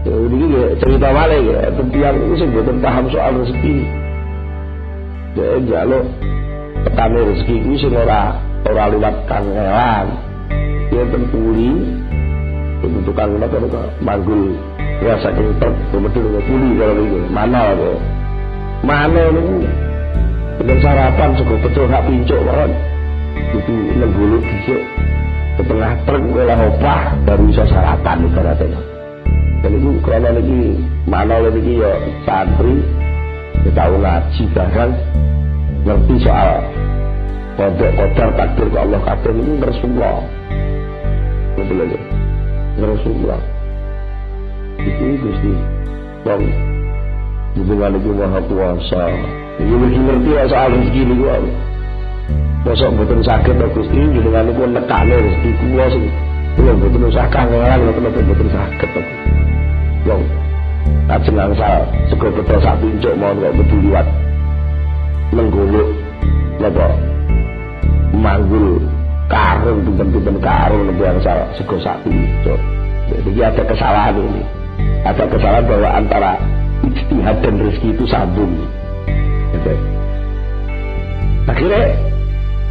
ini cerita wale ya, tentang itu sih bukan paham soal rezeki. Jadi jaluk petani rezeki itu sih ora lewat kangelan. Dia tempuli, itu tukang apa manggul ya saking betul puli kalau itu mana itu ini dengan sarapan cukup betul hak pincuk kan itu nenggulu dhisik setengah truk oleh opah baru bisa sarapan ibaratnya. Dan itu kalau lagi mana lagi ya santri ya tahu ngaji bahkan ngerti soal kodar takdir ke Allah kabeh itu Rasulullah. Betul aja Rasulullah itu Gusti bang dengan itu maha kuasa ini ngerti soal rezeki ini gua masa betul sakit Gusti dengan itu nekane rezeki gua sih belum betul usah kangelan betul sakit bang ajeng angsal sego betul sak pincuk mau kok betul liwat menggolok apa manggul karung pinten-pinten karung nek angsal sego sak pincuk. Jadi ada kesalahan ini. Ada kesalahan bahwa antara ijtihad dan rezeki itu sambung. Akhirnya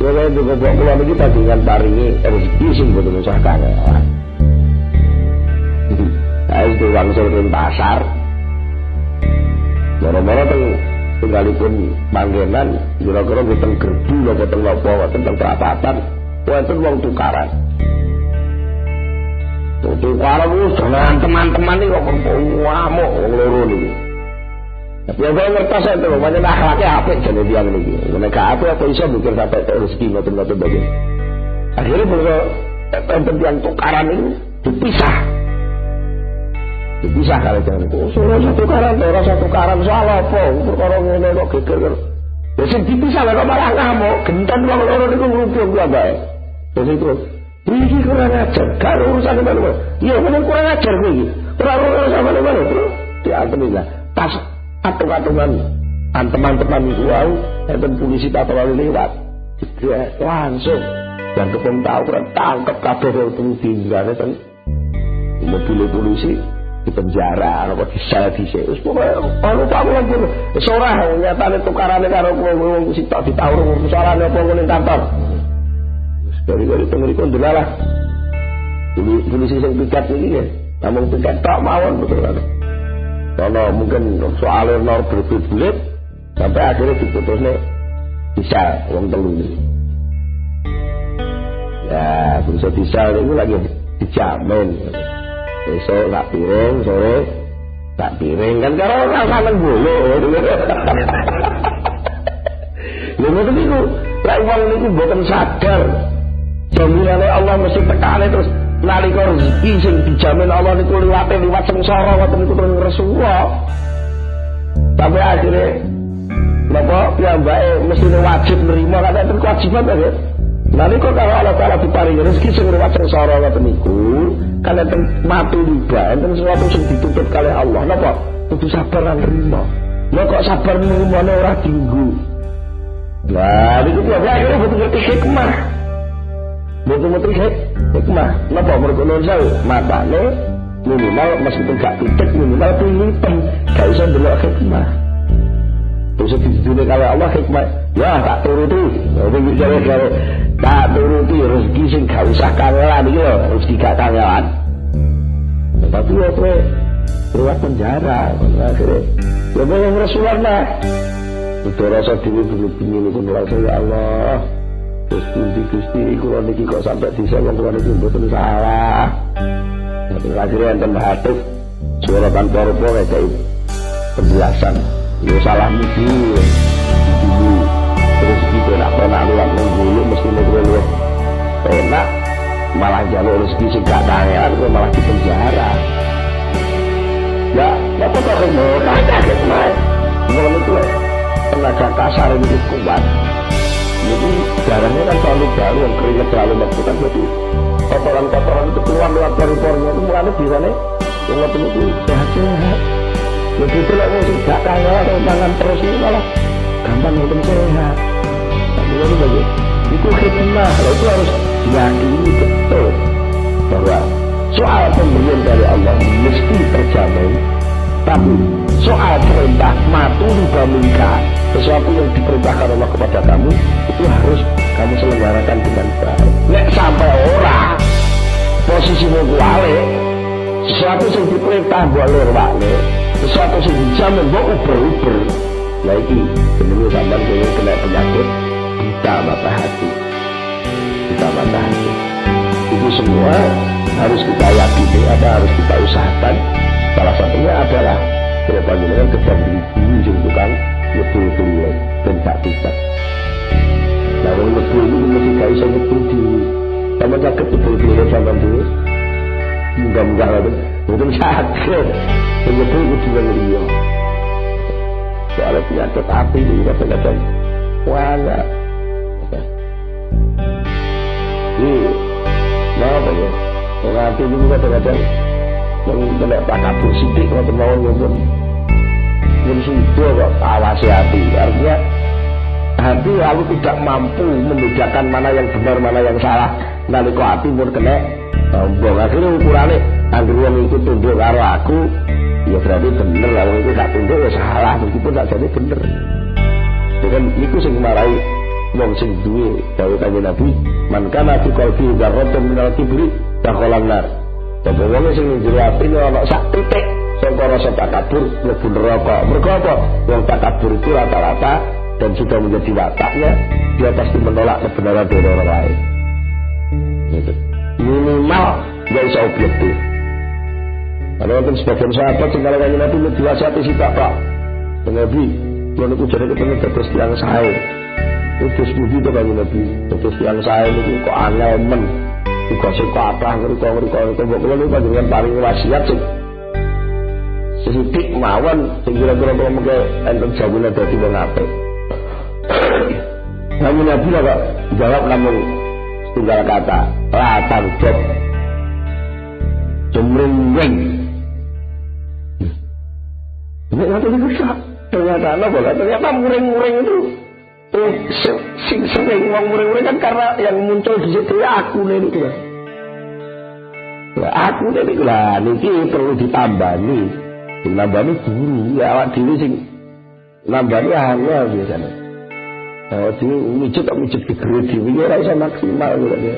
kalau juga pulang kita dengan paringi rezeki sing betul usah kangelan. Saya itu langsung ke pasar. Moro-moro tinggalipun panggenan, kira-kira wonten gerdu napa teng napa wonten perapatan, wonten wong tukaran. Tukaran wis dengan teman-teman iki kok ngamuk wong loro niki. Tapi yang ngertos itu, macam akhlaknya apik jane tiyang niki. Nek gak apik apa iso mikir sampai rezeki ngoten-ngoten bae. Akhirnya beliau enten tiyang tukaran ini dipisah kalau jangan itu suruh satu karan soal apa perkara ngene kok geger ya sing dipisah kok malah ngamuk genten wong loro niku ngrumpul ku bae terus itu iki kurang ajar gak urusan mana iya bener kurang ajar kowe iki ora urusan mana terus diantemi lah pas atung-atungan teman-teman iku wae enten polisi patroli lewat dia langsung dan tukang tahu kan tangkap kabeh wong tinggalane ten mobil polisi di penjara apa disel dhisik wis pokoke ono tamu lagi wis ora nyatane tukarane karo wong sitok ditawur soalane apa ngene kantor wis dari pengriku ndelalah polisi sing piket iki ya namung piket tok mawon betul kan kalau mungkin soalnya nor berbelit sampai akhirnya diputusnya bisa wong telu ini ya bisa itu lagi dijamin besok tak piring, sore tak piring kan karo ora sampean bolo. Lha ngoten niku, lek wong niku mboten sadar jaminane Allah mesti tekane terus nalika rezeki sing dijamin Allah niku liwat sengsara ngoten niku terus Rasulullah. Sampai akhirnya napa piyambake mesti wajib nerima kan itu kewajiban kan ya. Nalika kalau Allah Taala diparingi rezeki sing liwat sengsara ngoten niku kan enten mati riba, enten sesuatu yang ditutup oleh Allah. Napa? Kudu sabar lan nerima. Lha kok sabar nerimane ora dinggu. Lah niku kuwi akhire betul hikmah. Betul hikmah. Napa mergo nonsal matane minimal meskipun gak pitik minimal pilihan gak iso ndelok hikmah. Terus ditune kali Allah hikmah. Ya tak turuti. Nek bicara karo tak turuti rezeki sing gak usah kangelan iki lho, rezeki gak kangelan. Tapi apa lewat penjara. Akhirnya ya memang Rasulullah itu rasa diri begini itu merasa ya Allah Gusti kula niki kok sampai disayang kula niki mboten salah. Akhirnya enten bahatuk suara tanpa rupa kayak penjelasan ya salah ibu terus gitu nak pernah lihat nunggu mesti nunggu enak malah jalur rezeki sing gak kangelan kok malah di penjara ya apa kok mau kaget mas ngono itu tenaga kasar itu kuat jadi darahnya kan terlalu baru yang keringet terlalu banyak kan jadi kotoran-kotoran itu keluar lewat pori-porinya itu mulanya bisa nih yang waktu itu sehat-sehat begitu lah musik gak kangelan atau tangan terus ini malah gampang hitam sehat tapi itu bagi itu khidmah kalau itu harus diyakini betul bahwa soal pemberian dari Allah mesti terjamin tapi soal perintah maturi bamingka sesuatu yang diperintahkan Allah kepada kamu itu harus kamu selenggarakan dengan baik nek sampai orang posisi kuali sesuatu yang diperintah boleh wale sesuatu yang dijamin mau uber-uber lagi sebelum sampai kena penyakit kita mata hati itu semua harus kita yakini harus kita usahakan salah satunya adalah dengan kejar diri guru tukang ngebul-bul dan tak tidak nah kalau ngebul itu mesti gak bisa ngebul diri sama sakit ngebul-bul sama diri enggak itu sakit ngebul itu juga ngeriyo soalnya penyakit api itu kadang-kadang wala apa ya orang hati itu juga kadang-kadang kena takabur sidik kalau terlalu ngomong sudah kok awasi hati artinya hati lalu tidak mampu membedakan mana yang benar mana yang salah nanti kok hati pun kena sombong akhirnya ukurannya anggur yang itu tunduk karo aku ya berarti bener kalau itu tak tunduk ya salah meskipun tak jadi bener dengan itu yang marahi wong sing duwe dawuh Kanjeng Nabi man kana fi qalbi dzarratun minal kibri dakhalan nar Tapi wong sing njero atine ana sak titik saka rasa takabur mlebu neraka. Mergo apa? Wong takabur itu rata-rata dan sudah menjadi wataknya dia pasti menolak kebenaran dari orang lain. Gitu. Minimal gak bisa objektif. Ada yang sebagian sahabat tinggal kanjeng Nabi diwasiati si bapak. Nabi, kalau aku jadi ketemu terus yang saya. Terus budi itu kanjeng Nabi. Terus yang saya itu kok aneh men. Dikasih ke apa ngeriko kalau ini panjenengan paling wasiat sih sesidik mawon sing kira-kira kalau mungkin enten jawabnya dari wong apik. Kanjeng Nabi kok jawab namun tunggal kata latar job cemreng. Ini nanti dirusak ternyata muring-muring itu sing sering ngomong muring-muring kan karena yang muncul di situ ya aku nih itu lah. Aku nih itu lah, ini perlu ditambani guru ya awak diri sing nambani hanya biasanya. Awak diri mijut di guru diri ya rasa maksimal gitu ya.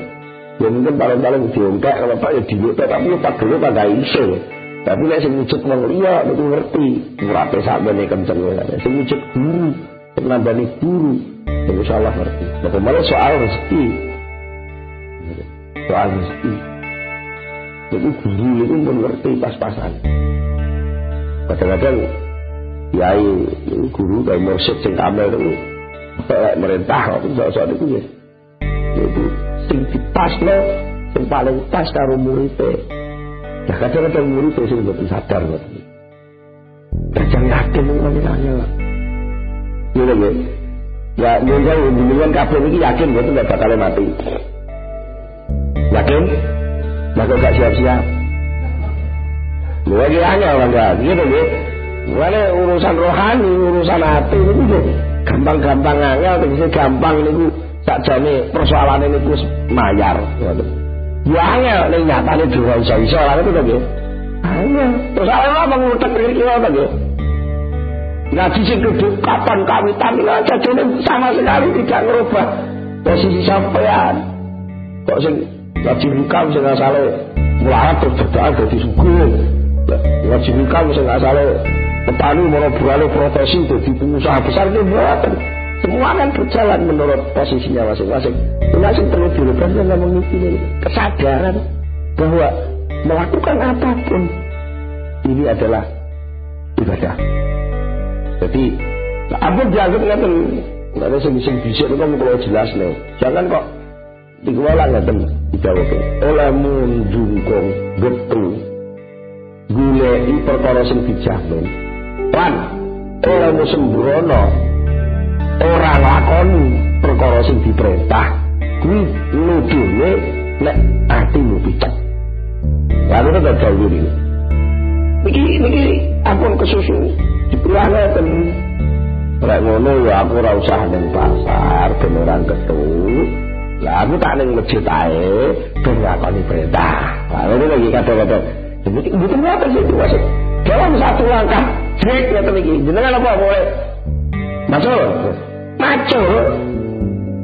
Ya mungkin paling diongkak kalau pak ya diongkak tapi pak dulu pak gak iso. Tapi nek sing mijut wong liya niku ngerti, urape sakmene kenceng ya. Sing mijut guru nambani guru insyaallah ngerti. Bagaimana soal rezeki jadi guru itu pun ngerti pas-pasan. Kadang-kadang kiai guru dan mursyid sing kamel itu merintah waktu soal itu ya itu sing dipasno sing paling pas karo muridé. Nah kadang-kadang muridé sing mboten sadar ngoten. Kadang yakin ngene lah. Ya mungkin hubungan kabeh iki yakin betul gak bakal mati. Yakin? Maka gak siap-siap. Lagi hanya orang gak gitu gitu. Mulai urusan rohani, urusan hati itu gampang-gampang angel, bisa gampang ini sakjane persoalan ini ku mayar. Ya angel, ini nyatanya juga iso-iso orang itu gitu. Angel, persoalan apa ngutek kira-kira gitu. Ngaji sing duduk kapan kawitan aja jadi sama sekali tidak merubah posisi sampean. Kok sing ngaji hukam sing asale melarat terus berdoa dadi sugih. Ngaji nikah sing asale petani mau beralih profesi jadi pengusaha besar itu buatan. Semua kan berjalan menurut posisinya masing-masing. Masing perlu dilakukan yang memiliki kesadaran bahwa melakukan apapun ini adalah ibadah. Jadi, apa dianggap ngaten? Nggak ada sing bisa itu kamu kalau jelas nih. Jangan kok dikelola ngaten dijawab. Oleh munjungkong getu gulei perkara sing dijamin. Lan oleh sembrono ora lakoni perkara sing diperintah kuwi nuduhne nek atimu picek. Lalu nek jauh iki ampun kesusu dipilane ten rek ngono ya aku ora usah ning pasar ben ora ketut. Lah aku tak ning masjid ae ben lakoni perintah. Lalu lagi kata-kata jadi betul apa sih itu maksud dalam satu langkah jek ya iki jenengan apa boleh maco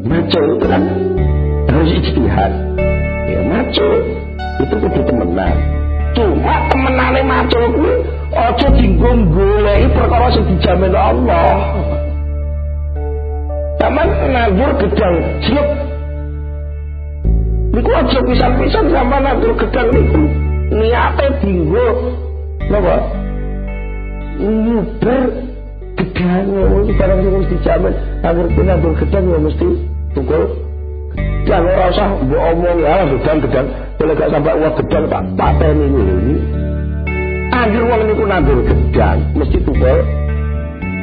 itu kan harus ijtihad ya maco itu kudu temenan cuma temenane maco kuwi aja dinggo goleki perkara sing dijamin Allah sampean nandur gedang slep niku aja pisan-pisan sampean nandur gedang niku niate dinggo napa nyuber gedang iki barang sing dijamin agar nandur gedang ya mesti tukul gedang ora usah mbok omong ya gedang boleh gak sampai uang gedang tak pateni ini anjir wong niku nandur gedang mesti tukul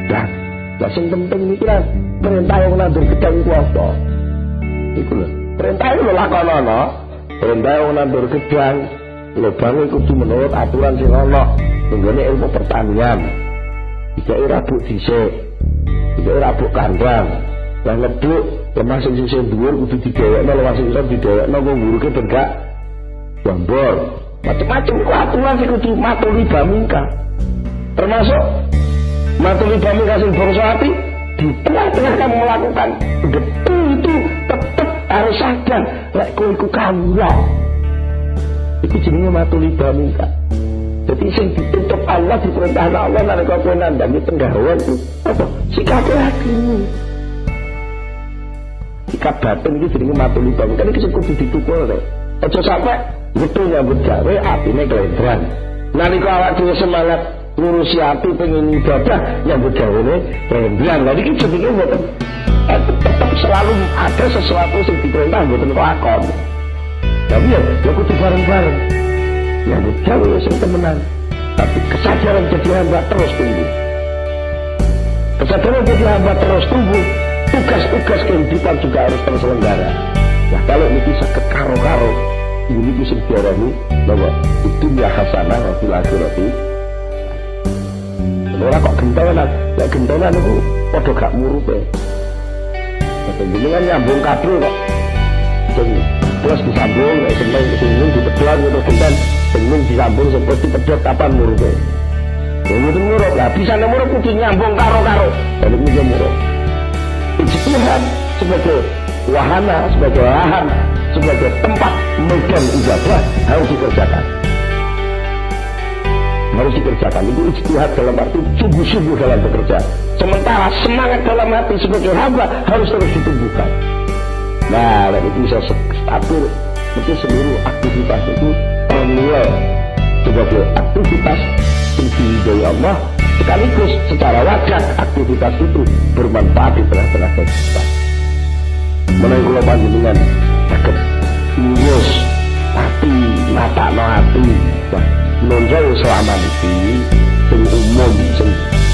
dan sing penting iki lah perintah yang nandur gedang iku apa iku lho perintah iku lakonono perintah yang nandur gedang lho bangun kudu menurut aturan sing ana nggone ilmu pertanian iki rabuk dhisik iki rabuk kandang lan ngeduk lemah sing sing dhuwur kudu digawekno lemah sing iso digawekno kok nguruke ben gak jambol macam-macam ku aturan sing kudu matuli bamingka termasuk matuli bamingka sing bangsa ati di tengah-tengah kamu melakukan betul itu tetap harus sadar lek kowe iku kawula itu jenenge matuli bamingka. Jadi sing ditutup Allah diperintah Allah nalika kowe nandhangi penggawean itu apa? Sikap hatimu. Sikap batin iki jenenge matuli bamingka iki sing kudu ditukul rek. Aja sampe betul nyambut gawe atine kelendran. Nalika awak dhewe semangat ngurusi ati pengen ibadah nyambut gawene kelendran. Lha iki jenenge mboten tetap selalu ada sesuatu sing diperintah mboten lakon. Tapi ya kudu bareng-bareng. Ya jauh sing temenan. Tapi kesadaran jadi hamba terus tumbuh. Kesadaran jadi hamba terus tumbuh. Tugas-tugas kehidupan juga harus terselenggara. Nah kalau niki saged karo-karo, ini bisa diarani bahwa itu ya hasanah wa fil akhirati. Ora kok gentenan, ya gentenan itu padha gak murupe. Jenengan nyambung kabel kok. Terus disambung, seneng singgung dipedot gitu gentan, seneng disambung seperti pedot kapan murupe. Itu murup lah, bisa murup kudu nyambung karo-karo. Dan itu murup. Ijtihad sebagai wahana, sebagai lahan, sebagai tempat medan ibadah harus dikerjakan. Harus dikerjakan. Itu ijtihad dalam arti sungguh-sungguh dalam bekerja. Sementara semangat dalam hati sebagai hamba harus terus ditumbuhkan. Nah, itu bisa stabil. Itu seluruh aktivitas itu ternilai sebagai aktivitas yang diridhoi Allah. Sekaligus secara wajar aktivitas itu bermanfaat di tengah-tengah kehidupan. Menawi kula panjenengan saged ngurus hati, matakno hati. Wah, nonjol selama iki sing umum sing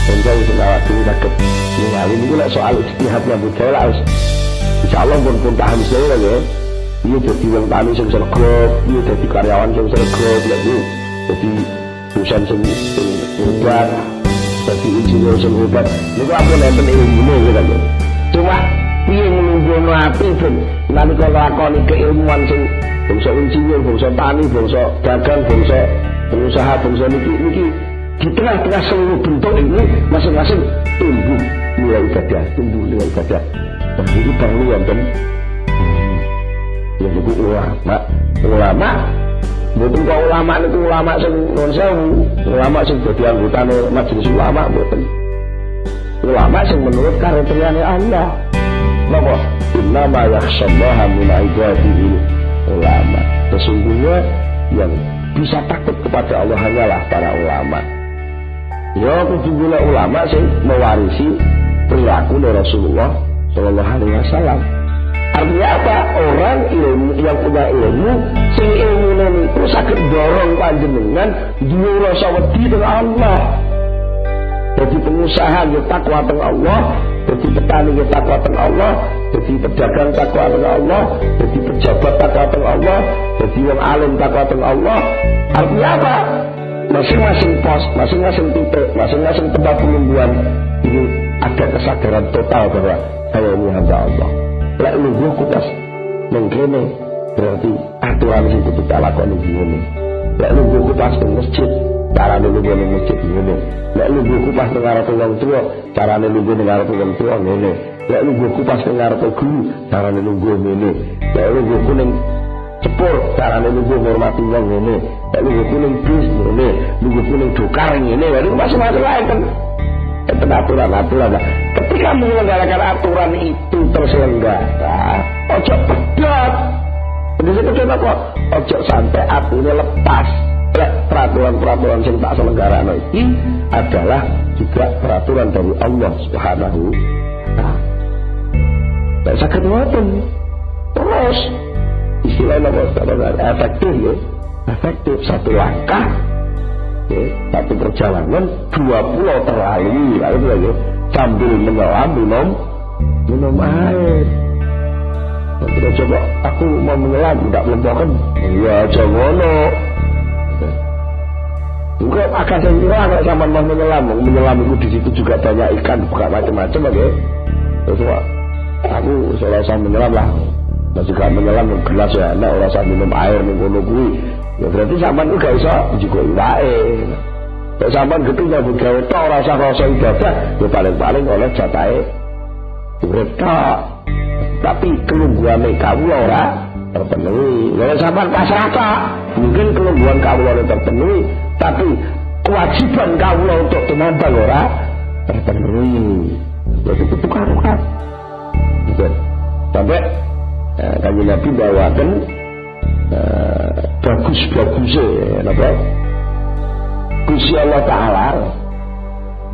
nonjol sing awak dhewe saged ningali niku lek soal ijtihad nyambut gawe harus insyaallah pun paham saya ya. Iya jadi wong tani sing sregep, iya jadi karyawan sing sregep, lek jadi dosen sing hebat. Jadi insinyur sing hebat niku ampun enten ilmune gitu. Cuma piye nglungguhno ati ben nalika lakoni keilmuan sing bangsa insinyur, bangsa tani, bangsa dagang, bangsa pengusaha, bangsa niki di tengah-tengah seluruh bentuk ini masing-masing tumbuh nilai ibadah. Dan itu perlu wonten ya niku ulama Mboten kok ulama niku ulama sing nuwun sewu, ulama sing dadi anggotane majelis ulama mboten. Ulama sing menurut karetriane Allah. Napa? Innama yakhshallaha min ibadihi ulama. Sesungguhnya yang bisa takut kepada Allah hanyalah para ulama. Ya kudu ulama sing mewarisi perilaku Rasulullah sallallahu alaihi wasallam. Artinya apa? Orang ilmu yang punya ilmu, sing ilmune niku saged dorong panjenengan duwe rasa wedi dengan Allah. Jadi pengusaha yo takwa teng Allah, jadi petani yo takwa teng Allah, jadi pedagang takwa teng Allah, jadi pejabat takwa teng Allah, jadi wong alim takwa teng Allah. Artinya apa? Masing-masing pos, masing-masing titik, masing-masing tempat penungguan ini ada kesadaran total bahwa saya ini hamba Allah. Lek lungguh kutas mengkene berarti aturan sing kudu tak lakoni ngene. Lek lungguh kutas ning masjid, carane lungguh ning masjid ngene. Lek lungguh kutas ning arep wong tuwa, carane lungguh ning arep wong tuwa ngene. Lek lungguh kutas ning arep guru, carane lungguh ngene. Lek lungguh kuning cepur, carane lungguh ngurmati wong ngene. Lek lungguh kuning bis ngene, lungguh kuning dokar ngene. Lha iku masing-masing lain kan. Aturan-aturan. Ketika menyelenggarakan aturan itu terselenggara, ojo pedot. Jadi kedua apa? Ojo sampai aturannya lepas. Peraturan-peraturan yang tak selenggara ini adalah juga peraturan dari Allah Subhanahu wa Ta'ala. Tak sakit ngoten. Terus istilahnya efektif ya. Efektif satu langkah. Satu perjalanan 2 pulau terlalui lalu sambil menyelam minum air. Kita coba aku mau menyelam tidak melempokan ya jangan juga akan saya kira kalau sama mau menyelam itu di situ juga banyak ikan bukan macam-macam aja. Terus aku selesai menyelam lah masih gak menyelam gelas ya enak orang saya minum air mengguna ya berarti sampean ku gak iso juga iwake. Nek sampean getih nyambut gawe tok ora usah rasa ibadah, ya paling-paling oleh jatahe urip tok. Tapi kelungguhane kawula ora terpenuhi. Nek sampean pasrah tok, mungkin kelungguhan kawula terpenuhi, tapi kewajiban kawula untuk tumambal ora terpenuhi. Berarti itu karukan. Sampai Kanjeng Nabi bawakan bagus-bagusnya napa? Gusti Allah Ta'ala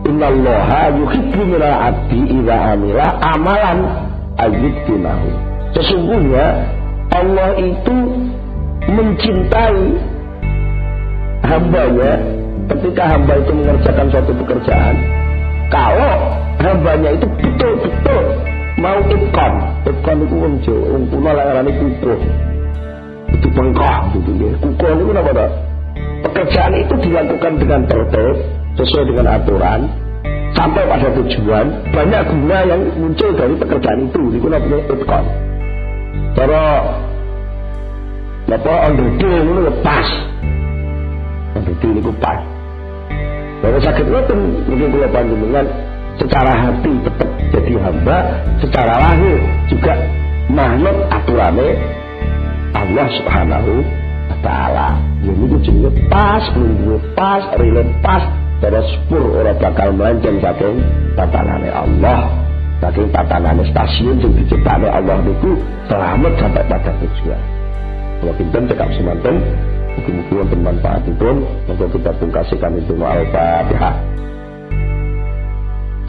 innallaha yuhibbu minal abdi idza amila amalan ayyidinahu. Sesungguhnya Allah itu mencintai hambanya ketika hamba itu mengerjakan suatu pekerjaan kalau hambanya itu betul-betul mau itqan itu wong kuno lek arane kukuh itu bengkok gitu ya. Kukuh itu apa dah? Pekerjaan itu dilakukan dengan tertib sesuai dengan aturan sampai pada tujuan. Banyak guna yang muncul dari pekerjaan itu. Itu namanya itqan. Cara apa underdeal itu lepas. Underdeal itu pas. Kalau sakit itu mungkin kalau panjenengan secara hati tetap jadi hamba, secara lahir juga manut aturannya Allah Subhanahu wa Ta'ala. Jadi itu jenenge pas, minggu pas, rilem pas, terus pur ora bakal melenceng saking tatanane Allah, saking tatanane stasiun yang diciptakan Allah itu selamat sampai pada tujuan. Kalau kita cekap semanten, mungkin wonten manfaatipun, monggo kita pungkasikan itu Al-Fatihah.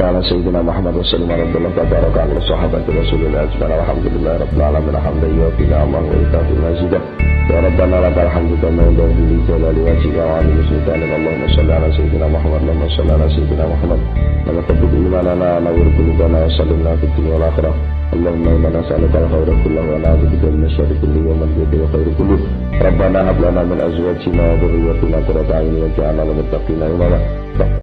Ala Sayyidina Muhammad Rasulullah Rabbullah Tabaraka ala sahabati Rasulullah Subhanahu alhamdulillah Rabbil alamin alhamdulillah fina amal wa itafil mazidah ya Rabbana lakal hamdu kama yanbaghi li jalali wajhika wa 'ala sultanika Allahumma shalli ala Sayyidina Muhammad Allahumma shalli ala Sayyidina Muhammad wa tabbid imanana nawwir qulubana wa sallimna fid dunya wal akhirah Allahumma inna nas'aluka al-khayra kullahu wa na'udzubika min syarri kulli wa min dhurri khairu kulli Rabbana hab lana min azwajina wa dhurriyyatina qurrata a'yun waj'alna lil muttaqina imama.